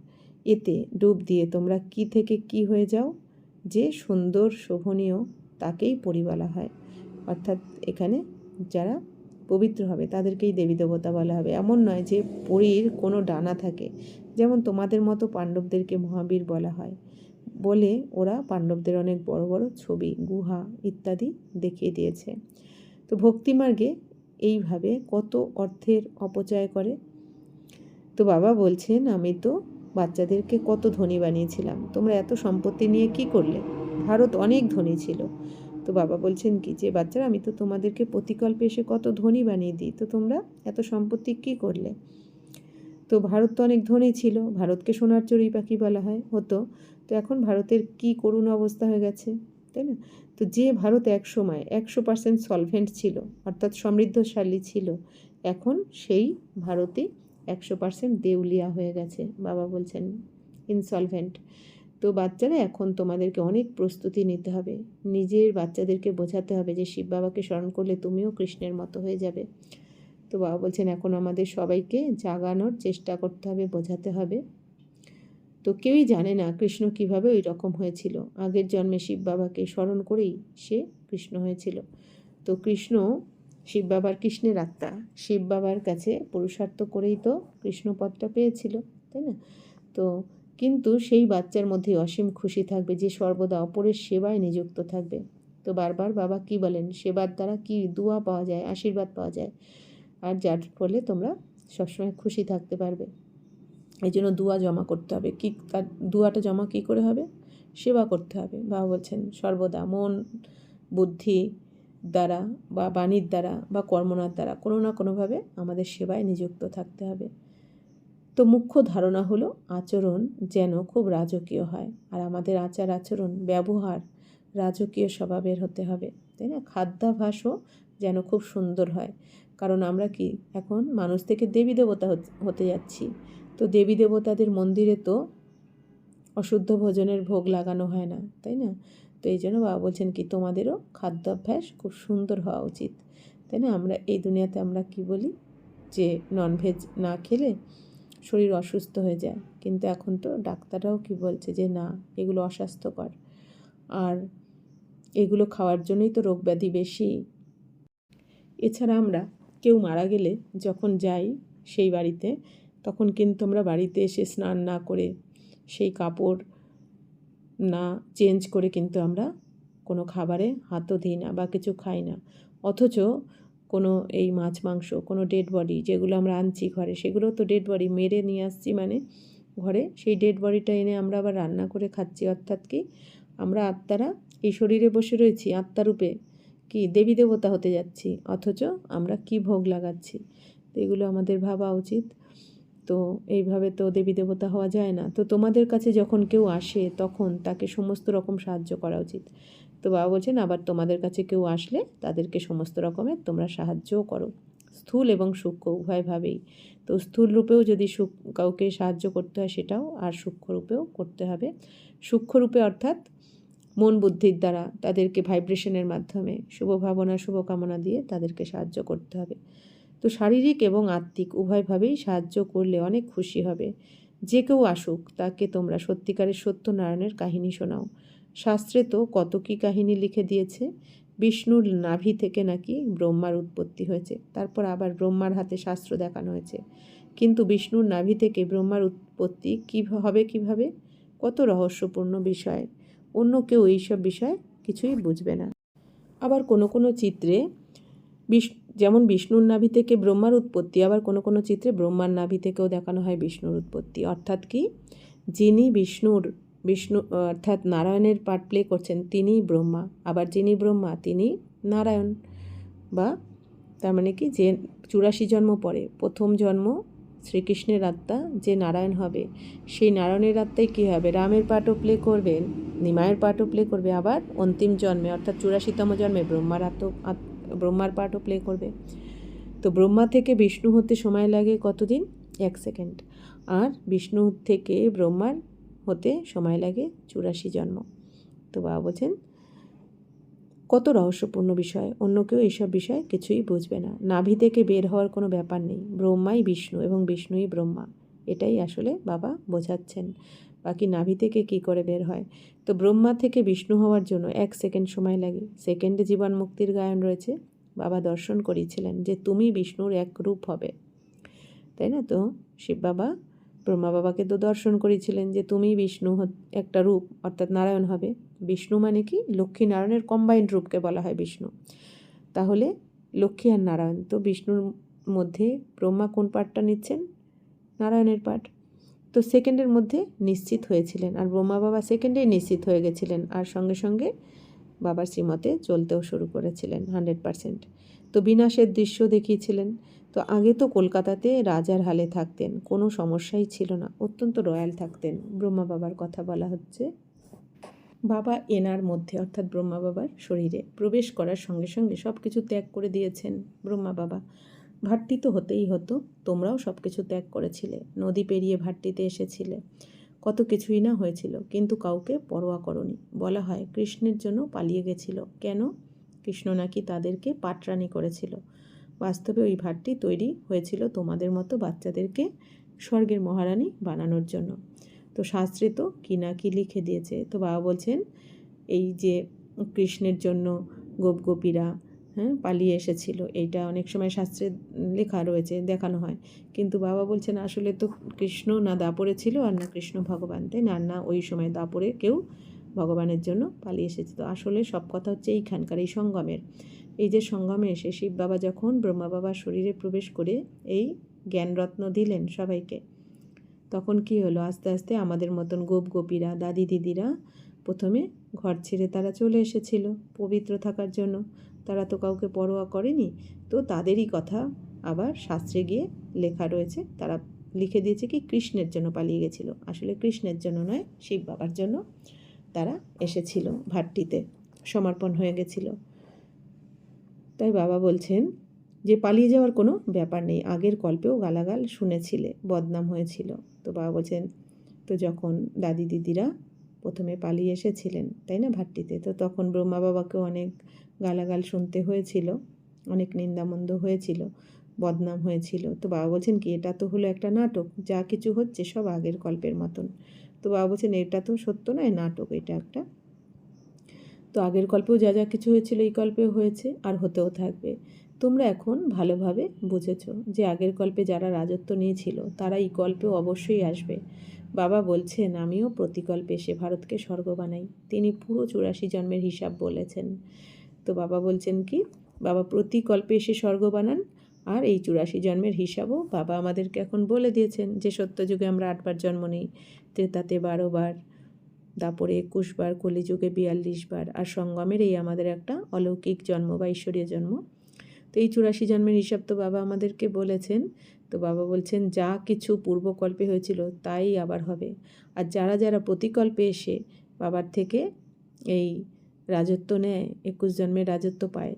এতে ডুব দিয়ে তোমরা কি থেকে কি হয়ে যাও, যে সুন্দর শোভনীয় তাকেই পরী বলা হয়। অর্থাৎ এখানে যারা পবিত্র হবে তাদেরকেই দেবী দেবতা বলা হবে। এমন নয় যে পরীর কোনো ডানা থাকে, যেমন তোমাদের মতো পাণ্ডবদেরকে মহাবীর বলা হয় বলে ওরা পাণ্ডবদের অনেক বড় বড় ছবি, গুহা ইত্যাদি দেখিয়ে দিয়েছে। তো ভক্তিমার্গে এইভাবে কত অর্থের অপচয় করে। তো বাবা বলছেন আমি তো বাচ্চাদেরকে কত ধনী বানিয়েছিলাম, তোমরা এত সম্পত্তি নিয়ে কি করলে? ভারত অনেক ধনী ছিল। তো বাবা বলছেন কি যে বাচ্চারা আমি তো তোমাদেরকে প্রতিকল্পে এসে কত ধনী বানিয়ে দিই, তো তোমরা এত সম্পত্তি কি করলে? তো ভারত তো অনেক ধনী ছিল, ভারতকে সোনার চড়ুই পাখি বলা হয় হতো, তো এখন ভারতের কি করুণ অবস্থা হয়ে গেছে, তাই না? তো যে ভারত এক সময় 100% সলভেন্ট ছিল, অর্থাৎ সমৃদ্ধশালী ছিল, এখন সেই ভারতই 100% দেউলিয়া হয়ে গেছে। বাবা বলছেন ইনসলভেন্ট। তো বাচ্চারা এখন তোমাদেরকে অনেক প্রস্তুতি নিতে হবে, নিজের বাচ্চাদেরকে বোঝাতে হবে যে শিব বাবাকে স্মরণ করলে তুমিও কৃষ্ণের মতো হয়ে যাবে। তো বাবা বলছেন এখন আমাদের সবাইকে জাগানোর চেষ্টা করতে হবে, বোঝাতে হবে। তো কেউই জানে না কৃষ্ণ কিভাবে ওই রকম হয়েছিল। আগের জন্মে শিব বাবাকে স্মরণ করেই সে কৃষ্ণ হয়েছিল। তো কৃষ্ণ, শিব বাবার কৃষ্ণের আত্মা, শিব বাবার কাছে পুরুষার্থ করেই তো কৃষ্ণপদটা পেয়েছিল, তাই না? তো কিন্তু সেই বাচ্চার মধ্যে অসীম খুশি থাকবে যে সর্বদা অপরের সেবায় নিযুক্ত থাকবে। তো বারবার বাবা কি বলেন, সেবার দ্বারা কি দুয়া পাওয়া যায়, আশীর্বাদ পাওয়া যায়, আর যার ফলে তোমরা সবসময় খুশি থাকতে পারবে। এই জন্য দুয়া জমা করতে হবে। কি তার দুয়াটা জমা কী করে হবে? সেবা করতে হবে। বাবা বলছেন সর্বদা মন, বুদ্ধি দ্বারা বা বাণীর দ্বারা বা কর্মনার দ্বারা কোনো না কোনোভাবে আমাদের সেবায় নিযুক্ত থাকতে হবে। তো মুখ্য ধারণা হলো আচরণ যেন খুব রাজকীয় হয়, আর আমাদের আচার আচরণ, ব্যবহার রাজকীয় স্বভাবের হতে হবে, তাই না? খাদ্যাভ্যাসও যেন খুব সুন্দর হয়, কারণ আমরা কি এখন মানুষ থেকে দেবী দেবতা হতে যাচ্ছি। তো দেবী দেবতাদের মন্দিরে তো অশুদ্ধ ভোজনের ভোগ লাগানো হয় না, তাই না? তো এই জন্য বাবা বলছেন কি তোমাদেরও খাদ্যাভ্যাস খুব সুন্দর হওয়া উচিত, তাই না? আমরা এই দুনিয়াতে আমরা কি বলি যে ননভেজ না খেলে শরীর অসুস্থ হয়ে যায়, কিন্তু এখন তো ডাক্তাররাও কি বলছে যে না, এগুলো অস্বাস্থ্যকর, আর এগুলো খাওয়ার জন্যই তো রোগ ব্যাধি বেশি। এছাড়া আমরা কেউ মারা গেলে যখন যাই সেই বাড়িতে, তখন কিন্তু আমরা বাড়িতে এসে স্নান না করে, সেই কাপড় না চেঞ্জ করে কিন্তু আমরা কোনো খাবারে হাতও দিই না বা কিছু খাই না। অথচ কোনো এই মাছ মাংস, কোনো ডেড বডি যেগুলো আমরা আনছি ঘরে, সেগুলো তো ডেড বডি মেরে নিয়ে আসছি, মানে ঘরে সেই ডেড বডিটা এনে আমরা আবার রান্না করে খাচ্ছি। অর্থাৎ কি আমরা আত্মারা এই শরীরে বসে রয়েছি, আত্মারূপে কি দেবী দেবতা হতে যাচ্ছি, অথচ আমরা কি ভোগ লাগাচ্ছি। তো এগুলো আমাদের ভাবা উচিত। তো এইভাবে তো দেবী দেবতা হওয়া যায় না। তো তোমাদের কাছে যখন কেউ আসে তখন তাকে সমস্ত রকম সাহায্য করা উচিত। তো বাবা বলছেন আবার তোমাদের কাছে কেউ আসলে তাদেরকে সমস্ত রকমের তোমরা সাহায্যও করো, স্থূল এবং সূক্ষ্ম উভয়ভাবেই। তো স্থূল রূপেও যদি কাউকে সাহায্য করতে হয় সেটাও, আর সূক্ষ্ম রূপেও করতে হবে। সূক্ষ্ম রূপে অর্থাৎ মন বুদ্ধির দ্বারা তাদেরকে ভাইব্রেশনের মাধ্যমে শুভ ভাবনা শুভকামনা দিয়ে তাদেরকে সাহায্য করতে হবে। তো শারীরিক এবং আত্মিক উভয়ভাবেই সাহায্য করলে অনেক খুশি হবে। যে কেউ আসুক তাকে তোমরা সত্যিকারের সত্যনারায়ণের কাহিনী শোনাও। শাস্ত্রে তো কত কী কাহিনী লিখে দিয়েছে। বিষ্ণুর নাভি থেকে নাকি ব্রহ্মার উৎপত্তি হয়েছে, তারপর আবার ব্রহ্মার হাতে শাস্ত্র দেখানো হয়েছে। কিন্তু বিষ্ণুর নাভি থেকে ব্রহ্মার উৎপত্তি কিভাবে? কত রহস্যপূর্ণ বিষয়, অন্য কেউ এইসব বিষয় কিছুই বুঝবে না। আবার কোনো কোনো চিত্রে যেমন বিষ্ণুর নাভি থেকে ব্রহ্মার উৎপত্তি, আবার কোনো কোনো চিত্রে ব্রহ্মার নাভি থেকেও দেখানো হয় বিষ্ণুর উৎপত্তি। অর্থাৎ কি যিনি বিষ্ণু অর্থাৎ নারায়ণের পার্ট প্লে করছেন তিনিই ব্রহ্মা, আবার যিনি ব্রহ্মা তিনি নারায়ণ। বা তার মানে কি যে 84 জন্ম পরে প্রথম জন্ম শ্রীকৃষ্ণের আত্মা যে নারায়ণ হবে, সেই নারায়ণের আত্মাই কী হবে, রামের পার্টও প্লে করবেন, নিমায়ের পার্টও প্লে করবে, আবার অন্তিম জন্মে অর্থাৎ 84তম জন্মে ব্রহ্মার পার্টও প্লে করবে। তো ব্রহ্মা থেকে বিষ্ণু হতে সময় লাগে কতদিন? 1 সেকেন্ড। আর বিষ্ণু থেকে ব্রহ্মার হতে সময় লাগে 84 জন্ম। তো বাবা বলছেন কত রহস্যপূর্ণ বিষয়, অন্য কেউ এইসব বিষয় কিছুই বুঝবে না। নাভি থেকে বের হওয়ার কোনো ব্যাপার নেই, ব্রহ্মাই বিষ্ণু এবং বিষ্ণুই ব্রহ্মা, এটাই আসলে বাবা বোঝাচ্ছেন। বাকি নাভি থেকে কি করে বের হয়? তো ব্রহ্মা থেকে বিষ্ণু হওয়ার জন্য 1 সেকেন্ড সময় লাগে। সেকেন্ডে জীবন মুক্তির গায়ন রয়েছে। বাবা দর্শন করিয়েছিলেন যে তুমি বিষ্ণুর এক রূপ হবে, তাই না? তো শিব বাবা ব্রহ্মা বাবাকে তো দর্শন করেছিলেন যে তুমি বিষ্ণু একটা রূপ অর্থাৎ নারায়ণ হবে। বিষ্ণু মানে কি লক্ষ্মী নারায়ণের কম্বাইন্ড রূপকে বলা হয় বিষ্ণু। তাহলে লক্ষ্মী আর নারায়ণ, তো বিষ্ণুর মধ্যে ব্রহ্মা কোন পার্টটা নিচ্ছেন? নারায়ণের পার্ট। তো সেকেন্ডের মধ্যে নিশ্চিত হয়েছিলেন, আর ব্রহ্মা বাবা সেকেন্ডেই নিশ্চিত হয়ে গেছিলেন, আর সঙ্গে সঙ্গে বাবার শ্রীমতে চলতেও শুরু করেছিলেন 100%। তো বিনাশের দৃশ্য দেখিয়েছিলেন। তো আগে তো কলকাতাতে রাজার হালে থাকতেন, কোনো সমস্যাই ছিল না, অত্যন্ত রয়্যাল থাকতেন। ব্রহ্মা বাবার কথা বলা হচ্ছে। বাবা এনার মধ্যে অর্থাৎ ব্রহ্মা বাবার শরীরে প্রবেশ করার সঙ্গে সঙ্গে সব কিছু ত্যাগ করে দিয়েছেন ব্রহ্মা বাবা। ভাট্টি তো হতেই হতো, তোমরাও সব কিছু ত্যাগ করেছিলে, নদী পেরিয়ে ভাট্টিতে এসেছিলে, কত কিছুই না হয়েছিল, কিন্তু কাউকে পরোয়া করনি। বলা হয় কৃষ্ণের জন্য পালিয়ে গেছিল। কেন? কৃষ্ণ নাকি তাদেরকে পাটরানি করেছিল। বাস্তবে ওই ভাঁড়টি তৈরি হয়েছিল তোমাদের মতো বাচ্চাদেরকে স্বর্গের মহারানী বানানোর জন্য। তো শাস্ত্রে তো কি না কি লিখে দিয়েছে। তো বাবা বলছেন এই যে কৃষ্ণের জন্য গোপগোপীরা পালিয়ে এসেছিল, এইটা অনেক সময় শাস্ত্রে লেখা রয়েছে, দেখানো হয়। কিন্তু বাবা বলছেন আসলে তো কৃষ্ণ না দাপরে ছিল, আর না কৃষ্ণ ভগবান, তাই না? আর না ওই সময় দাপরে কেউ ভগবানের জন্য পালিয়ে এসেছে। তো আসলে সব কথা হচ্ছে এইখানকার এই সঙ্গমের, এই যে সঙ্গমে এসে শিব বাবা যখন ব্রহ্মা বাবার শরীরে প্রবেশ করে এই জ্ঞানরত্ন দিলেন সবাইকে, তখন কি হলো, আস্তে আস্তে আমাদের মতন গোপীরা, দাদি দিদিরা প্রথমে ঘর ছেড়ে তারা চলে এসেছিল পবিত্র থাকার জন্য। তারা তো কাউকে পরোয়া করেনি। তো তাদেরই কথা আবার শাস্ত্রে গিয়ে লেখা রয়েছে। তারা লিখে দিয়েছে কি কৃষ্ণের জন্য পালিয়ে গেছিল। আসলে কৃষ্ণের জন্য নয়, শিব বাবার জন্য তারা এসেছিল, ভাট্টিতে সমর্পণ হয়ে গেছিল। তাই বাবা বলছেন যে পালিয়ে যাওয়ার কোনো ব্যাপার নেই, আগের কল্পেও গালাগাল শুনেছিলে, বদনাম হয়েছিল। তো বাবা বলছেন তো যখন দাদি দিদিরা প্রথমে পালিয়ে এসেছিলেন, তাই না, ভাট্টিতে, তো তখন ব্রহ্মা বাবাকেও অনেক গালাগাল শুনতে হয়েছিল, অনেক নিন্দামন্দ হয়েছিল, বদনাম হয়েছিল। তো বাবা বলছেন কি এটা তো হলো একটা নাটক, যা কিছু হচ্ছে সব আগের কল্পের মতন। তো বাবা বলছেন এটা তো সত্য নয়, নাটক এটা একটা। তো আগের কল্পেও যা যা কিছু হয়েছিল এই কল্পেও হয়েছে, আর হতেও থাকবে। তোমরা এখন ভালোভাবে বুঝেছ যে আগের কল্পে যারা রাজত্ব নিয়েছিল তারা এই কল্পেও অবশ্যই আসবে। বাবা বলছেন আমিও প্রতিকল্পে এসে ভারতকে স্বর্গ বানাই। তিনি পুরো 84 জন্মের হিসাব বলেছেন। তো বাবা বলছেন কি বাবা প্রতিকল্পে এসে স্বর্গ বানান, আর এই 84 জন্মের হিসাবও বাবা আমাদেরকে এখন বলে দিয়েছেন যে সত্যযুগে আমরা 8 বার জন্ম নিই, ত্রেতাতে 12 বার, দাপরে 21 বার, কলিযুগে 42 বার, আর সঙ্গমের এই আমাদের একটা অলৌকিক জন্ম বা ঈশ্বরীয় জন্ম। তো এই 84 জন্মের হিসাব তো বাবা আমাদেরকে বলেছেন। তো বাবা বলছেন যা কিছু পূর্বকল্পে হয়েছিল তাই আবার হবে। আর যারা যারা প্রতিকল্পে এসে বাবার থেকে এই রাজত্ব নেয়, 21 জন্মের রাজত্ব পায়,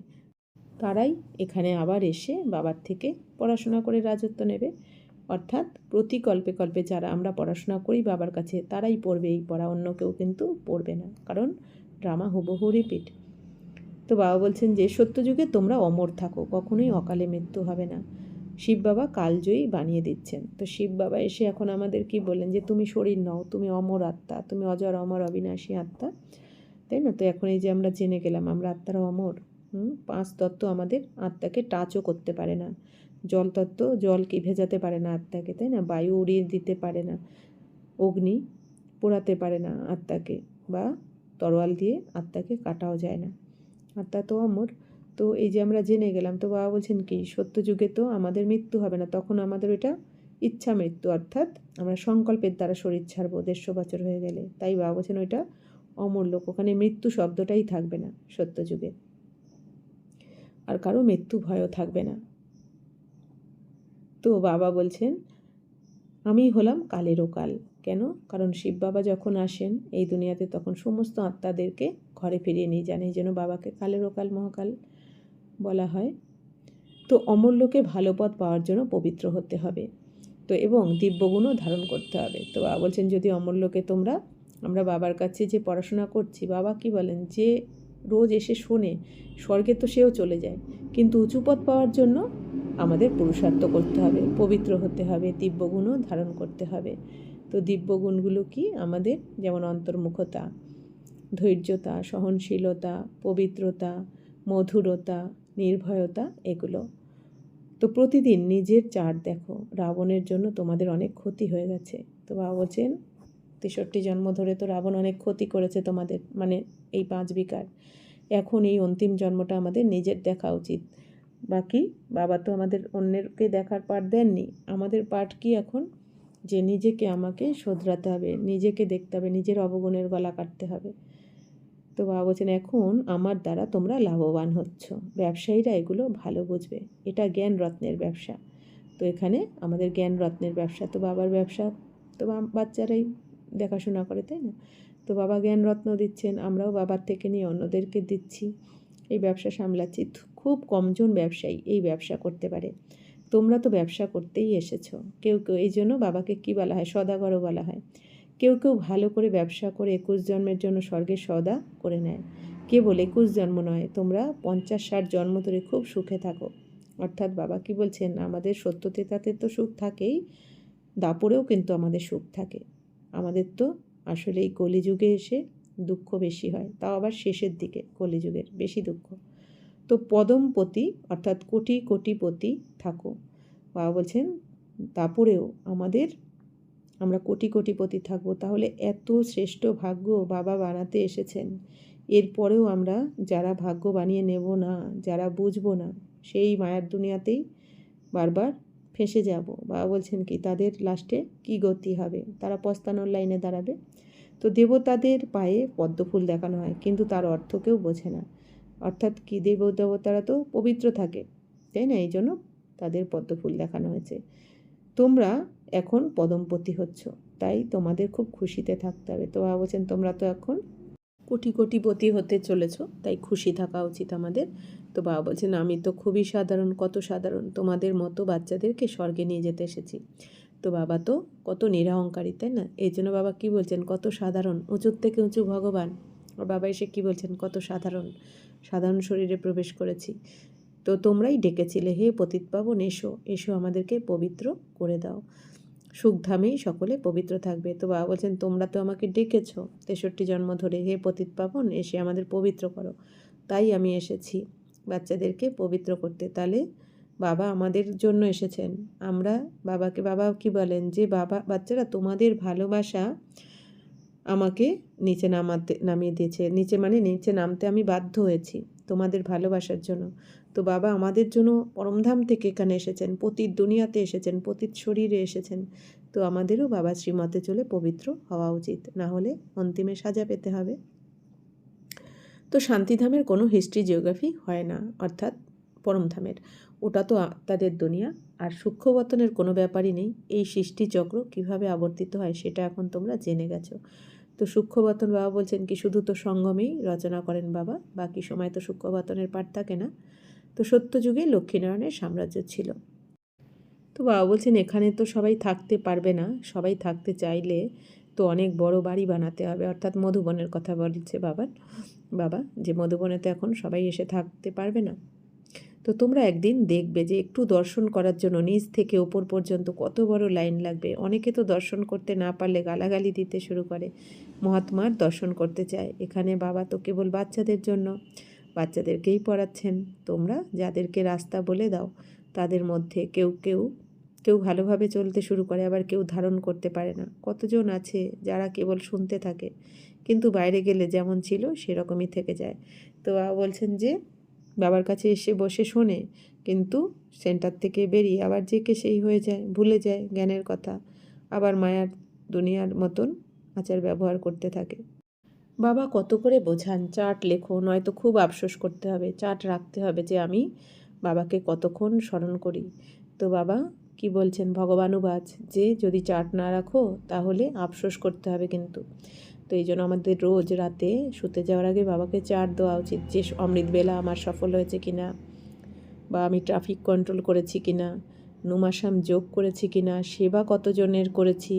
তারাই এখানে আবার এসে বাবার থেকে পড়াশোনা করে রাজত্ব নেবে। অর্থাৎ প্রতিকল্পে কল্পে যারা আমরা পড়াশোনা করি বাবার কাছে তারাই পড়বে এই পড়া, অন্য কেউ কিন্তু পড়বে না, কারণ ড্রামা হুবহু রিপিট। তো বাবা বলছেন যে সত্যযুগে তোমরা অমর থাকো, কখনোই অকালে মৃত্যু হবে না। শিব বাবা কালজয়ী বানিয়ে দিচ্ছেন। তো শিব বাবা এসে এখন আমাদের কি বলেন যে তুমি শরীর নও, তুমি অমর আত্মা, তুমি অজর অমর অবিনাশী আত্মা, তাই না? তো এখন এই যে আমরা জেনে গেলাম আমরা আত্মারা অমর। 5 তত্ত্ব আমাদের আত্মাকে টাচও করতে পারে না। জল তত্ত্ব জলকে ভেজাতে পারে না আত্মাকে, তাই না? বায়ু উড়িয়ে দিতে পারে না, অগ্নি পোড়াতে পারে না আত্মাকে, বা তরোয়াল দিয়ে আত্মাকে কাটাও যায় না। আত্মা তো অমর। তো এই যে আমরা জেনে গেলাম, তো বাবা বলছেন কি সত্যযুগে তো আমাদের মৃত্যু হবে না, তখন আমাদের ওইটা ইচ্ছা মৃত্যু, অর্থাৎ আমরা সংকল্পের দ্বারা শরীর ছাড়বো 150 বছর হয়ে গেলে। তাই বাবা বলছেন ওইটা অমর লোক, ওখানে মৃত্যু শব্দটাই থাকবে না সত্যযুগে, আর কারো মৃত্যু ভয়ও থাকবে না। তো বাবা বলছেন আমি হলাম কালেরও কাল। কেন? কারণ শিব বাবা যখন আসেন এই দুনিয়াতে তখন সমস্ত আত্মাদেরকে ঘরে ফিরিয়ে নিয়ে যান, এই জন্য বাবাকে কালেরও কাল মহাকাল বলা হয়। তো অমরলোকে ভালো পথ পাওয়ার জন্য পবিত্র হতে হবে, তো এবং দিব্যগুণও ধারণ করতে হবে। তো বাবা বলছেন যদি অমরলোকে আমরা বাবার কাছে যে পড়াশোনা করছি, বাবা কি বলেন যে রোজ এসে শোনে স্বর্গে তো সেও চলে যায়, কিন্তু উঁচু পথ পাওয়ার জন্য আমাদের পুরুষার্থ করতে হবে, পবিত্র হতে হবে, দিব্যগুণও ধারণ করতে হবে। তো দিব্যগুণগুলো কি আমাদের, যেমন অন্তর্মুখতা, ধৈর্যতা, সহনশীলতা, পবিত্রতা, মধুরতা, নির্ভয়তা, এগুলো। তো প্রতিদিন নিজের চাঁদ দেখো, রাবণের জন্য তোমাদের অনেক ক্ষতি হয়ে গেছে। তো বাবা বলছেন 63 জন্ম ধরে তো রাবণ অনেক ক্ষতি করেছে তোমাদের, মানে এই 5 বিকার। এখন এই অন্তিম জন্মটা আমাদের নিজের দেখা উচিত। বাকি বাবা তো আমাদের অন্যেরকে দেখার পাঠ দেননি, আমাদের পাঠ কি এখন, যে নিজেকে আমাকে শোধরাতে হবে, নিজেকে দেখতে হবে, নিজের অবগুণের গলা কাটতে হবে। তো বাবা বলছেন এখন আমার দ্বারা তোমরা লাভবান হচ্ছ, ব্যবসায়ীরা এগুলো ভালো বুঝবে, এটা জ্ঞান রত্নের ব্যবসা। তো এখানে আমাদের জ্ঞান রত্নের ব্যবসা, তো বাবার ব্যবসা তো বাচ্চারাই দেখাশোনা করে, তাই না? তো বাবা জ্ঞান রত্ন দিচ্ছেন, আমরাও বাবার থেকে নিয়ে অন্যদেরকে দিচ্ছি, এই ব্যবসা সামলাচ্ছি। খুব কমজন ব্যবসায়ী এই ব্যবসা করতে পারে, তোমরা তো ব্যবসা করতেই এসেছো। কেউ কেউ এই জন্য বাবাকে কী বলা হয়, সদাগরও বলা হয়। কেউ কেউ ভালো করে ব্যবসা করে 21 জন্মের জন্য স্বর্গের সদা করে নেয়। কেবল 21 জন্ম নয়, তোমরা 50-60 জন্ম ধরে খুব সুখে থাকো, অর্থাৎ বাবা কি বলছেন, আমাদের সত্যতেতাতে তো সুখ থাকেই, দাপরেও কিন্তু আমাদের সুখ থাকে। আমাদের তো আসলে এই কলিযুগে এসে দুঃখ বেশি হয়, তাও আবার শেষের দিকে কলিযুগের বেশি দুঃখ। তো পদমপতি অর্থাৎ কোটি কোটিপতি থাকো। বাবা বলছেন দাপরেও আমরা কোটি কোটিপতি থাকবো। তাহলে এত শ্রেষ্ঠ ভাগ্য বাবা বানাতে এসেছেন, এরপরেও আমরা যারা ভাগ্য বানিয়ে নেব না, যারা বুঝবো না, সেই মায়ার দুনিয়াতেই বারবার ফেঁসে যাব। বাবা বলছেন কি তাদের লাস্টে কি গতি হবে, তারা পস্তানোর লাইনে দাঁড়াবে। তো দেবতাদের পায়ে পদ্মফুল দেখানো হয়, কিন্তু তার অর্থ কেউ বোঝে না। অর্থাৎ কি দেবতারা তো পবিত্র থাকে, তাই না? এই জন্য তাদের পদ্মফুল দেখানো হয়েছে। তোমরা এখন পদমপতি হচ্ছ, তাই তোমাদের খুব খুশিতে থাকতে হবে। তো বাবা বলছেন তোমরা তো এখন কোটি কোটিপতি হতে চলেছ, তাই খুশি থাকা উচিত আমাদের। তো বাবা বলছেন আমি তো খুবই সাধারণ, কত সাধারণ, তোমাদের মতো বাচ্চাদেরকে স্বর্গে নিয়ে যেতে এসেছি। তো বাবা তো কত নিরহংকারী, তাই না? এই জন্য বাবা কি বলছেন, কত সাধারণ, উঁচুর থেকে উঁচু ভগবান। আর বাবা এসে কি বলছেন, কত সাধারণ, সাধারণ শরীরে প্রবেশ করেছি। তো তোমরাই ডেকেছিলে, হে পতিত পাবন এসো, এসো আমাদেরকে পবিত্র করে দাও, সুখধামেই সকলে পবিত্র থাকবে। তো বাবা বলছেন তোমরা তো আমাকে ডেকেছো 63 জন্ম ধরে, হে পতিত পাবন এসে আমাদের পবিত্র করো, তাই আমি এসেছি বাচ্চাদেরকে পবিত্র করতে। তাহলে বাবা আমাদের জন্য এসেছেন। আমরা বাবা কি বলেন যে বাচ্চারা তোমাদের ভালোবাসা আমাকে নিচে নামিয়ে দিয়েছে, নিচে মানে নিচে নামতে আমি বাধ্য হয়েছি তোমাদের ভালোবাসার জন্য। তো বাবা আমাদের জন্য পরমধাম থেকে এখানে এসেছেন, পতিত দুনিয়াতে এসেছেন, পতিত শরীরে এসেছেন। তো আমাদেরও বাবা শ্রীমতে চলে পবিত্র হওয়া উচিত, না হলে অন্তিমে সাজা পেতে হবে। তো শান্তিধামের কোনো হিস্ট্রি জিওগ্রাফি হয় না, অর্থাৎ পরমধামের, ওটা তো আত্মাদের দুনিয়া। আর সূক্ষ্মবতনের কোনো ব্যাপারই নেই। এই সৃষ্টিচক্র কীভাবে আবর্তিত হয় সেটা এখন তোমরা জেনে গেছো। তো সূক্ষ্মবতন বাবা বলছেন কি শুধু তো সঙ্গমেই রচনা করেন বাবা, বাকি সময় তো সূক্ষ্মবতনের পাঠ থাকে না। তো সত্যযুগে লক্ষ্মীনারায়ণের সাম্রাজ্য ছিল। তো বাবা বলছেন এখানে তো সবাই থাকতে পারবে না, সবাই থাকতে চাইলে তো অনেক বড় বাড়ি বানাতে হবে, অর্থাৎ মধুবনের কথা বলছে বাবা যে মধুবনে তো এখন সবাই এসে থাকতে পারবে না। তো তোমরা একদিন দেখবে যে একটু দর্শন করার জন্য নিচ থেকে ওপর পর্যন্ত কত বড় লাইন লাগবে। অনেকে তো দর্শন করতে না পারলে গালাগালি দিতে শুরু করে, মহাত্মার দর্শন করতে চায়। এখানে বাবা তো কেবল বাচ্চাদের জন্য, বাচ্চাদেরকেই পড়াচ্ছেন। তোমরা যাদেরকে রাস্তা বলে দাও তাদের মধ্যে কেউ ভালোভাবে চলতে শুরু করে, আবার কেউ ধারণ করতে পারে না। কতজন আছে যারা কেবল শুনতে থাকে, কিন্তু বাইরে গেলে যেমন ছিল সেরকমই থেকে যায়। তো বাবা বলছেন যে বাবার কাছে এসে বসে শোনে, কিন্তু সেন্টার থেকে বেরিয়ে আবার যে কে সেই হয়ে যায়, ভুলে যায় জ্ঞানের কথা, আবার মায়ার দুনিয়ার মতন আচার ব্যবহার করতে থাকে। বাবা কত করে বোঝান, চার্ট লেখো, নয়তো খুব আফসোস করতে হবে, চার্ট রাখতে হবে যে আমি বাবাকে কতক্ষণ স্মরণ করি। তো বাবা কি বলছেন ভগবানুবাচ যে যদি চার্ট না রাখো তাহলে আফসোস করতে হবে কিন্তু। তো এই জন্য আমাদের রোজ রাতে শুতে যাওয়ার আগে বাবাকে চার্ট দেওয়া উচিত, যে অমৃতবেলা আমার সফল হয়েছে কিনা, বা আমি ট্রাফিক কন্ট্রোল করেছি কিনা, নুমাসাম যোগ করেছি কিনা, সেবা কতজনের করেছি,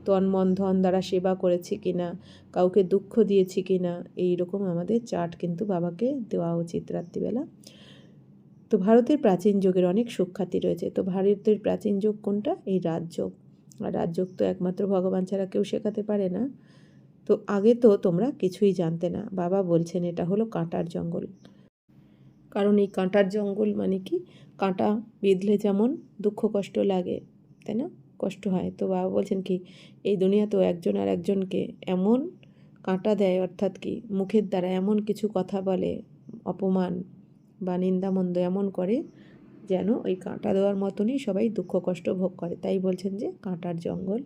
তন মন ধন দ্বারা সেবা করেছি কিনা, কাউকে দুঃখ দিয়েছি কিনা, এইরকম আমাদের চার্ট কিন্তু বাবাকে দেওয়া উচিত রাত্রিবেলা। তো ভারতের প্রাচীন যুগের অনেক সুখ্যাতি রয়েছে। তো ভারতের প্রাচীন যুগ কোনটা? এই রাজযোগ। আর রাজযোগ তো একমাত্র ভগবান ছাড়া কেউ শেখাতে পারে না। তো আগে তো তোমরা কিছুই জানতে না। বাবা বলছেন এটা হলো কাঁটার জঙ্গল। কারণ এই কাঁটার জঙ্গল মানে কি, কাঁটা বিঁধলে যেমন দুঃখ কষ্ট লাগে, তাই না? কষ্ট হয়। তো বাবা বলছেন কি এই দুনিয়া তো একজন আর একজনকে এমন কাঁটা দেয়, অর্থাৎ কি মুখের দ্বারা এমন কিছু কথা বলে, অপমান বা নিন্দামন্দ এমন করে যেন ওই কাঁটা দেওয়ার মতনই সবাই দুঃখ কষ্ট ভোগ করে। তাই বলছেন যে কাঁটার জঙ্গল।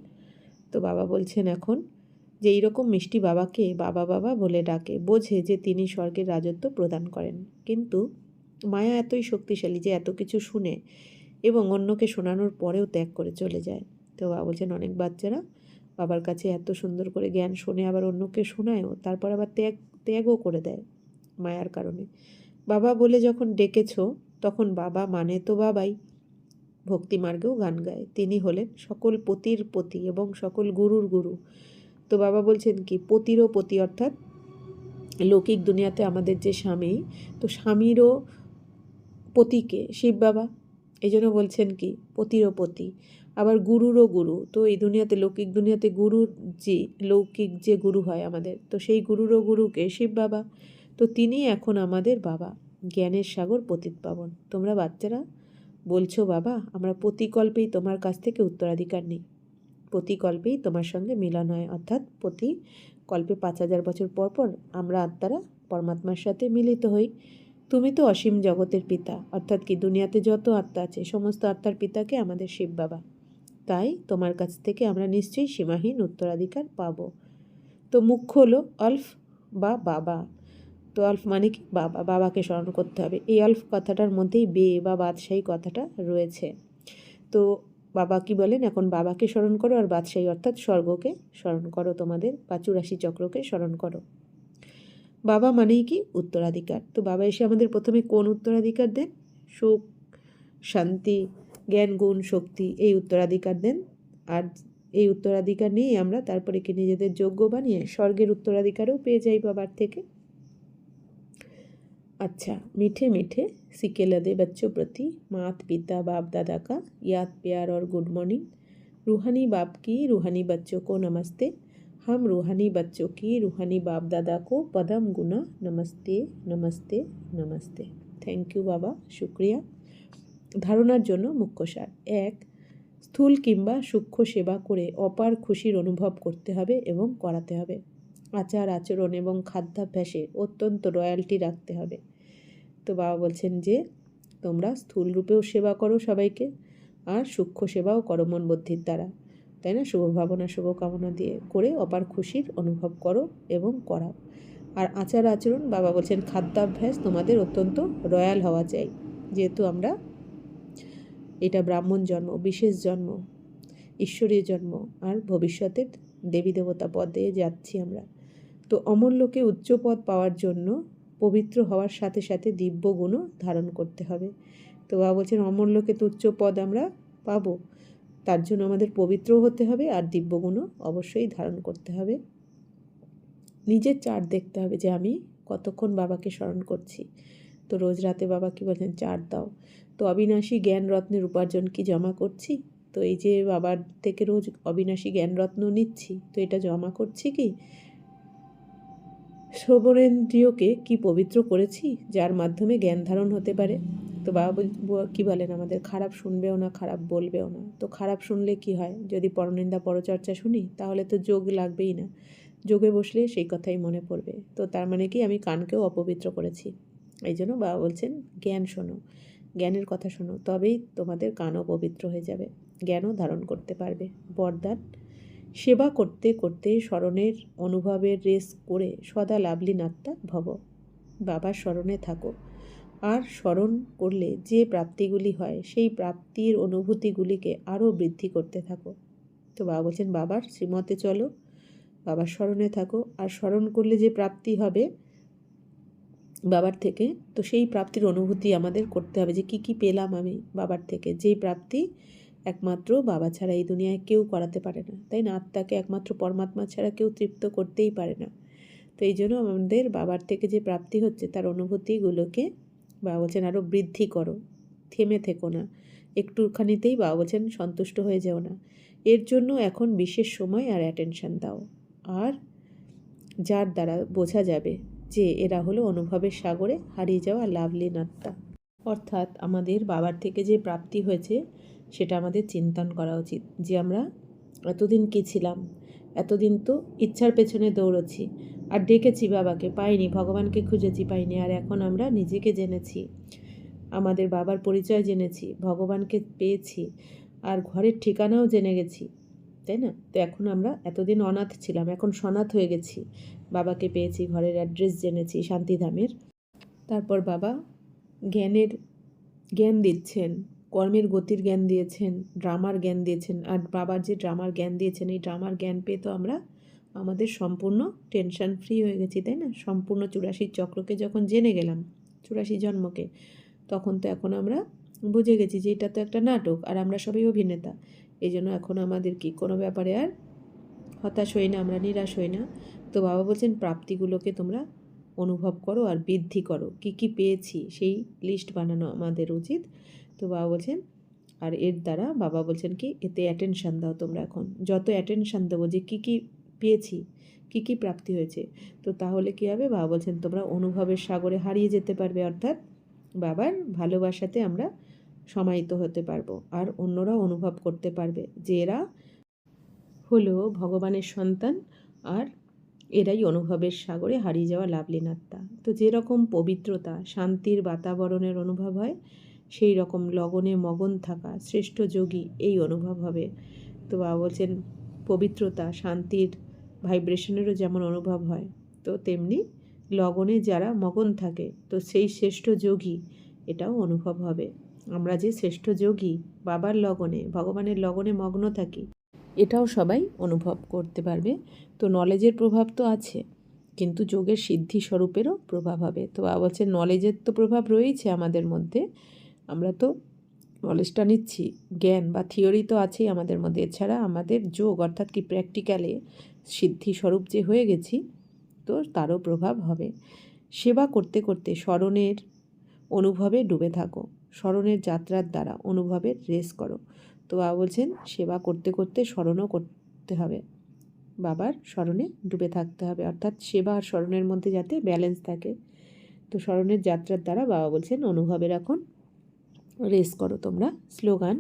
তো বাবা বলছেন এখন যে এইরকম মিষ্টি বাবাকে বাবা বাবা বলে ডাকে, বোঝে যে তিনি স্বর্গের রাজত্ব প্রদান করেন। কিন্তু মায়া এতই শক্তিশালী যে এত কিছু শুনে এবং অন্যকে শোনানোর পরেও ত্যাগ করে চলে যায়। তো বাবা বলছেন অনেক বাচ্চারা বাবার কাছে এত সুন্দর করে জ্ঞান শোনে, আবার অন্যকে শোনায়ও, তারপর আবার ত্যাগও করে দেয় মায়ার কারণে। বাবা বলে যখন ডেকেছো তখন বাবা মানে তো বাবাই, ভক্তিমার্গেও গান গায়। তিনি হলেন সকল পতির পতি এবং সকল গুরুর গুরু। তো বাবা বলছেন কি পতিরও পতি, অর্থাৎ লৌকিক দুনিয়াতে আমাদের যে স্বামী, তো স্বামীরও পতিকে শিব বাবা, এই জন্য বলছেন কি পতিরও পতি। আবার গুরুরও গুরু। তো এই দুনিয়াতে লৌকিক দুনিয়াতে গুরুর যে লৌকিক যে গুরু হয় আমাদের, তো সেই গুরুরও গুরুকে শিব বাবা। তো তিনি এখন আমাদের বাবা, জ্ঞানের সাগর পতিত পাবন। তোমরা বাচ্চারা বলছো বাবা আমরা প্রতিকল্পেই তোমার কাছ থেকে উত্তরাধিকার নিই, প্রতিকল্পেই তোমার সঙ্গে মিলন হয়, অর্থাৎ প্রতি কল্পে 5000 বছর পর পর আমরা আত্মারা পরমাত্মার সাথে মিলিত হই। তুমি তো অসীম জগতের পিতা, অর্থাৎ কি দুনিয়াতে যত আত্মা আছে সমস্ত আত্মার পিতাকে আমাদের শিব বাবা। তাই তোমার কাছ থেকে আমরা নিশ্চয়ই সীমাহীন উত্তরাধিকার পাবো। তো মুখ্য হলো আলফ বা বাবা। তো আলফ মানে কি বাবা, বাবাকে স্মরণ করতে হবে। এই আলফ কথাটার মধ্যেই বে বা বাদশাহী কথাটা রয়েছে। তো বাবা কি বলেন, এখন বাবাকে স্মরণ করো আর বাদশাহী অর্থাৎ স্বর্গকে স্মরণ করো তোমাদের, বা 84 চক্রকে স্মরণ করো। বাবা মানেই কি উত্তরাধিকার। তো বাবা এসে আমাদের প্রথমে কোন উত্তরাধিকার দেন? সুখ, শান্তি, জ্ঞান, গুণ, শক্তি, এই উত্তরাধিকার দেন। আর এই উত্তরাধিকার নিয়েই আমরা তারপরে কি নিজেদের যোগ্য বানিয়ে স্বর্গের উত্তরাধিকারও পেয়ে যাই বাবার থেকে। अच्छा, मीठे मीठे सिक्के लदे बच्चों प्रति मात पिता बाप दादा का याद प्यार और गुड मॉर्निंग। रूहानी बाप की रूहानी बच्चों को नमस्ते। हम रूहानी बच्चों की रूहानी बाप दादा को पदम गुना नमस्ते नमस्ते नमस्ते। थैंक यू बाबा, शुक्रिया। ধারণার জন্য মুখ্য সার। 1. স্থূল কিংবা সূক্ষ্ম সেবা করে অপার খুশির অনুভব করতে হবে এবং করাতে হবে। আচার আচরণ এবং খাদ্যাভ্যাসে অত্যন্ত রয়্যালটি রাখতে হবে। তো বাবা বলছেন যে তোমরা স্থূল রূপেও সেবা করো সবাইকে, আর সূক্ষ্ম সেবাও করো মন বুদ্ধির দ্বারা, তাই না? শুভ ভাবনা শুভকামনা দিয়ে করে অপার খুশির অনুভব করো এবং করাও। আর আচার আচরণ বাবা বলছেন খাদ্যাভ্যাস তোমাদের অত্যন্ত রয়্যাল হওয়া চাই, যেহেতু আমরা এটা ব্রাহ্মণ জন্ম, বিশেষ জন্ম, ঈশ্বরীয় জন্ম, আর ভবিষ্যতের দেবী দেবতা পদে যাচ্ছি আমরা। তো অমরলোকে উচ্চ পদ পাওয়ার জন্য পবিত্র হওয়ার সাথে সাথে দিব্য গুণও ধারণ করতে হবে। তো বাবা বলছেন অমরলোকে তো উচ্চ পদ আমরা পাবো, তার জন্য আমাদের পবিত্র হতে হবে আর দিব্য গুণও অবশ্যই ধারণ করতে হবে। নিজের চার্ট দেখতে হবে যে আমি কতক্ষণ বাবাকে স্মরণ করছি। তো রোজ রাতে বাবা কি বলছেন, চার্ট দাও। তো অবিনাশী জ্ঞান রত্নের উপার্জন কি জমা করছি? তো এই যে বাবার থেকে রোজ অবিনাশী জ্ঞান রত্ন নিচ্ছি, তো এটা জমা করছি কি? শ্রবণেন্দ্রিয়কে কি পবিত্র করেছি যার মাধ্যমে জ্ঞান ধারণ হতে পারে? তো বাবা কি বলেন আমাদের, খারাপ শুনবেও না খারাপ বলবেও না। তো খারাপ শুনলে কি হয়? যদি পরনিন্দা পরচর্চা শুনি তাহলে তো যোগ লাগবেই না, যোগে বসলে সেই কথাই মনে পড়বে। তো তার মানে কি আমি কানকেও অপবিত্র করেছি। এই জন্য বাবা বলছেন জ্ঞান শোনো, জ্ঞানের কথা শোনো, তবেই তোমাদের কানও পবিত্র হয়ে যাবে, জ্ঞানও ধারণ করতে পারবে। বরদান, সেবা করতে করতে স্মরণের অনুভবের রেস করে সদা লাভলীন আত্মা ভব। বাবার স্মরণে থাকো, আর স্মরণ করলে যে প্রাপ্তিগুলি হয় সেই প্রাপ্তির অনুভূতিগুলিকে আরও বৃদ্ধি করতে থাকো। তো বাবা বলছেন বাবার শ্রীমতে চলো, বাবার স্মরণে থাকো, আর স্মরণ করলে যে প্রাপ্তি হবে বাবার থেকে, তো সেই প্রাপ্তির অনুভূতি আমাদের করতে হবে যে কি কি পেলাম আমি বাবার থেকে। যেই প্রাপ্তি একমাত্র বাবা ছাড়া এই দুনিয়ায় কেউ করাতে পারে না, তাই না? আত্মাকে একমাত্র পরমাত্মা ছাড়া কেউ তৃপ্ত করতেই পারে না। তো এই জন্য আমাদের বাবার থেকে যে প্রাপ্তি হচ্ছে তার অনুভূতিগুলোকে বাবা বলছেন আরও বৃদ্ধি করো, থেমে থেকো না, একটুখানিতেই বাবা বলছেন সন্তুষ্ট হয়ে যেও না। এর জন্য এখন বিশেষ সময় আর অ্যাটেনশন দাও, আর যার দ্বারা বোঝা যাবে যে এরা হলো অনুভবের সাগরে হারিয়ে যাওয়া লাভলীন আত্মা। অর্থাৎ আমাদের বাবার থেকে যে প্রাপ্তি হয়েছে সেটা আমাদের চিন্তন করা উচিত, যে আমরা এতদিন কী ছিলাম, এতদিন তো ইচ্ছার পেছনে দৌড়েছি আর ডেকেছি বাবাকে, পাইনি, ভগবানকে খুঁজেছি পাইনি, আর এখন আমরা নিজেকে জেনেছি, আমাদের বাবার পরিচয় জেনেছি, ভগবানকে পেয়েছি, আর ঘরের ঠিকানাও জেনে গেছি, তাই না? তো এখন আমরা এতদিন অনাথ ছিলাম, এখন সনাথ হয়ে গেছি, বাবাকে পেয়েছি, ঘরের অ্যাড্রেস জেনেছি শান্তিধামের। তারপর বাবা জ্ঞান দিচ্ছেন, কর্মের গতির জ্ঞান দিয়েছেন, ড্রামার জ্ঞান দিয়েছেন। আর বাবার যে ড্রামার জ্ঞান দিয়েছেন, এই ড্রামার জ্ঞান পেয়ে তো আমরা আমাদের সম্পূর্ণ টেনশন ফ্রি হয়ে গেছি, তাই না? সম্পূর্ণ 84 চক্রকে যখন জেনে গেলাম, 84 জন্মকে, তখন তো এখন আমরা বুঝে গেছি যে এটা তো একটা নাটক আর আমরা সবাই অভিনেতা। এই জন্য এখন আমাদের কি কোনো ব্যাপারে আর হতাশ হই না, আমরা নিরাশ হই না। তো বাবা বলছেন প্রাপ্তিগুলোকে তোমরা অনুভব করো আর বৃদ্ধি করো। কি কি পেয়েছি সেই লিস্ট বানানো আমাদের উচিত। তো বাবা বলছেন, আর এর দ্বারা বাবা বলছেন কি, এতে অ্যাটেনশান দাও তোমরা। এখন যত অ্যাটেনশান দেবো যে কী কী পেয়েছি, কী কী প্রাপ্তি হয়েছে, তো তাহলে কী হবে, বাবা বলছেন তোমরা অনুভবের সাগরে হারিয়ে যেতে পারবে। অর্থাৎ বাবার ভালোবাসাতে আমরা সমাহিত হতে পারবো, আর অন্যরা অনুভব করতে পারবে যে এরা হলো ভগবানের সন্তান, আর এরাই অনুভবের সাগরে হারিয়ে যাওয়া লাভলীন আত্মা। তো যেরকম পবিত্রতা, শান্তির বাতাবরণের অনুভব হয়, সেই রকম লগনে মগন থাকা শ্রেষ্ঠ যোগী এই অনুভব হবে। তো বাবা বলছেন পবিত্রতা, শান্তির ভাইব্রেশনেরও যেমন অনুভব হয়, তো তেমনি লগনে যারা মগন থাকে, তো সেই শ্রেষ্ঠ যোগী এটাও অনুভব হবে। আমরা যে শ্রেষ্ঠ যোগী, বাবার লগনে, ভগবানের লগনে মগ্ন থাকি, এটাও সবাই অনুভব করতে পারবে। তো নলেজের প্রভাব তো আছে, কিন্তু যোগের সিদ্ধি স্বরূপেরও প্রভাব হবে। তো বাবা বলছেন নলেজের তো প্রভাব রয়েছে আমাদের মধ্যে, আমরা তো নলেজটা নিচ্ছি, জ্ঞান বা থিওরি তো আছেই আমাদের মধ্যে, এছাড়া আমাদের যোগ অর্থাৎ কি প্র্যাকটিক্যালে সিদ্ধি স্বরূপ যে হয়ে গেছি, তো তারও প্রভাব হবে। সেবা করতে করতে স্মরণের অনুভবে ডুবে থাকো, স্মরণের যাত্রার দ্বারা অনুভবের রেস করো। তো বাবা বলছেন সেবা করতে করতে স্মরণও করতে হবে, বাবার স্মরণে ডুবে থাকতে হবে, অর্থাৎ সেবা আর স্মরণের মধ্যে যাতে ব্যালেন্স থাকে। তো স্মরণের যাত্রার দ্বারা বাবা বলছেন অনুভবের এখন রেস করো তোমরা। স্লোগান,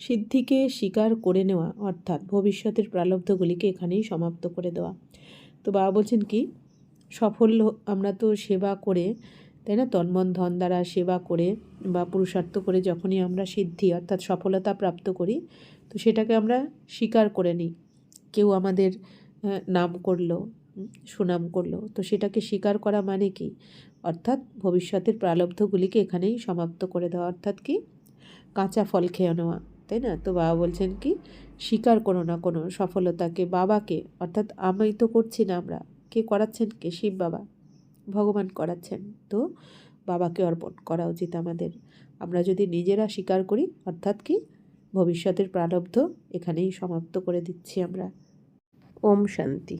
সিদ্ধিকে স্বীকার করে নেওয়া অর্থাৎ ভবিষ্যতের প্রারব্ধগুলিকে এখানেই সমাপ্ত করে দেওয়া। তো বাবা বলছেন কি, সাফল্য আমরা তো সেবা করে, তাই না, তন্মন ধন দ্বারা সেবা করে বা পুরুষার্থ করে যখনই আমরা সিদ্ধি অর্থাৎ সফলতা প্রাপ্ত করি, তো সেটাকে আমরা স্বীকার করে নিই। কেউ আমাদের নাম করলো, সুনাম করলো, তো সেটাকে স্বীকার করা মানে কি, অর্থাৎ ভবিষ্যতের প্রারব্ধগুলিকে এখানেই সমাপ্ত করে দেওয়া, অর্থাৎ কি কাঁচা ফল খেয়ে নেওয়া, তাই না। তো বাবা বলছেন কি, স্বীকার করো না কোনো সফলতাকে, বাবাকে, অর্থাৎ আমি তো করছি না, আমরা কে করাচ্ছেন, কে শিব বাবা, ভগবান করাচ্ছেন। তো বাবাকে অর্পণ করা উচিত আমাদের। আমরা যদি নিজেরা স্বীকার করি, অর্থাৎ কি ভবিষ্যতের প্রারব্ধ এখানেই সমাপ্ত করে দিচ্ছি আমরা। ওম শান্তি।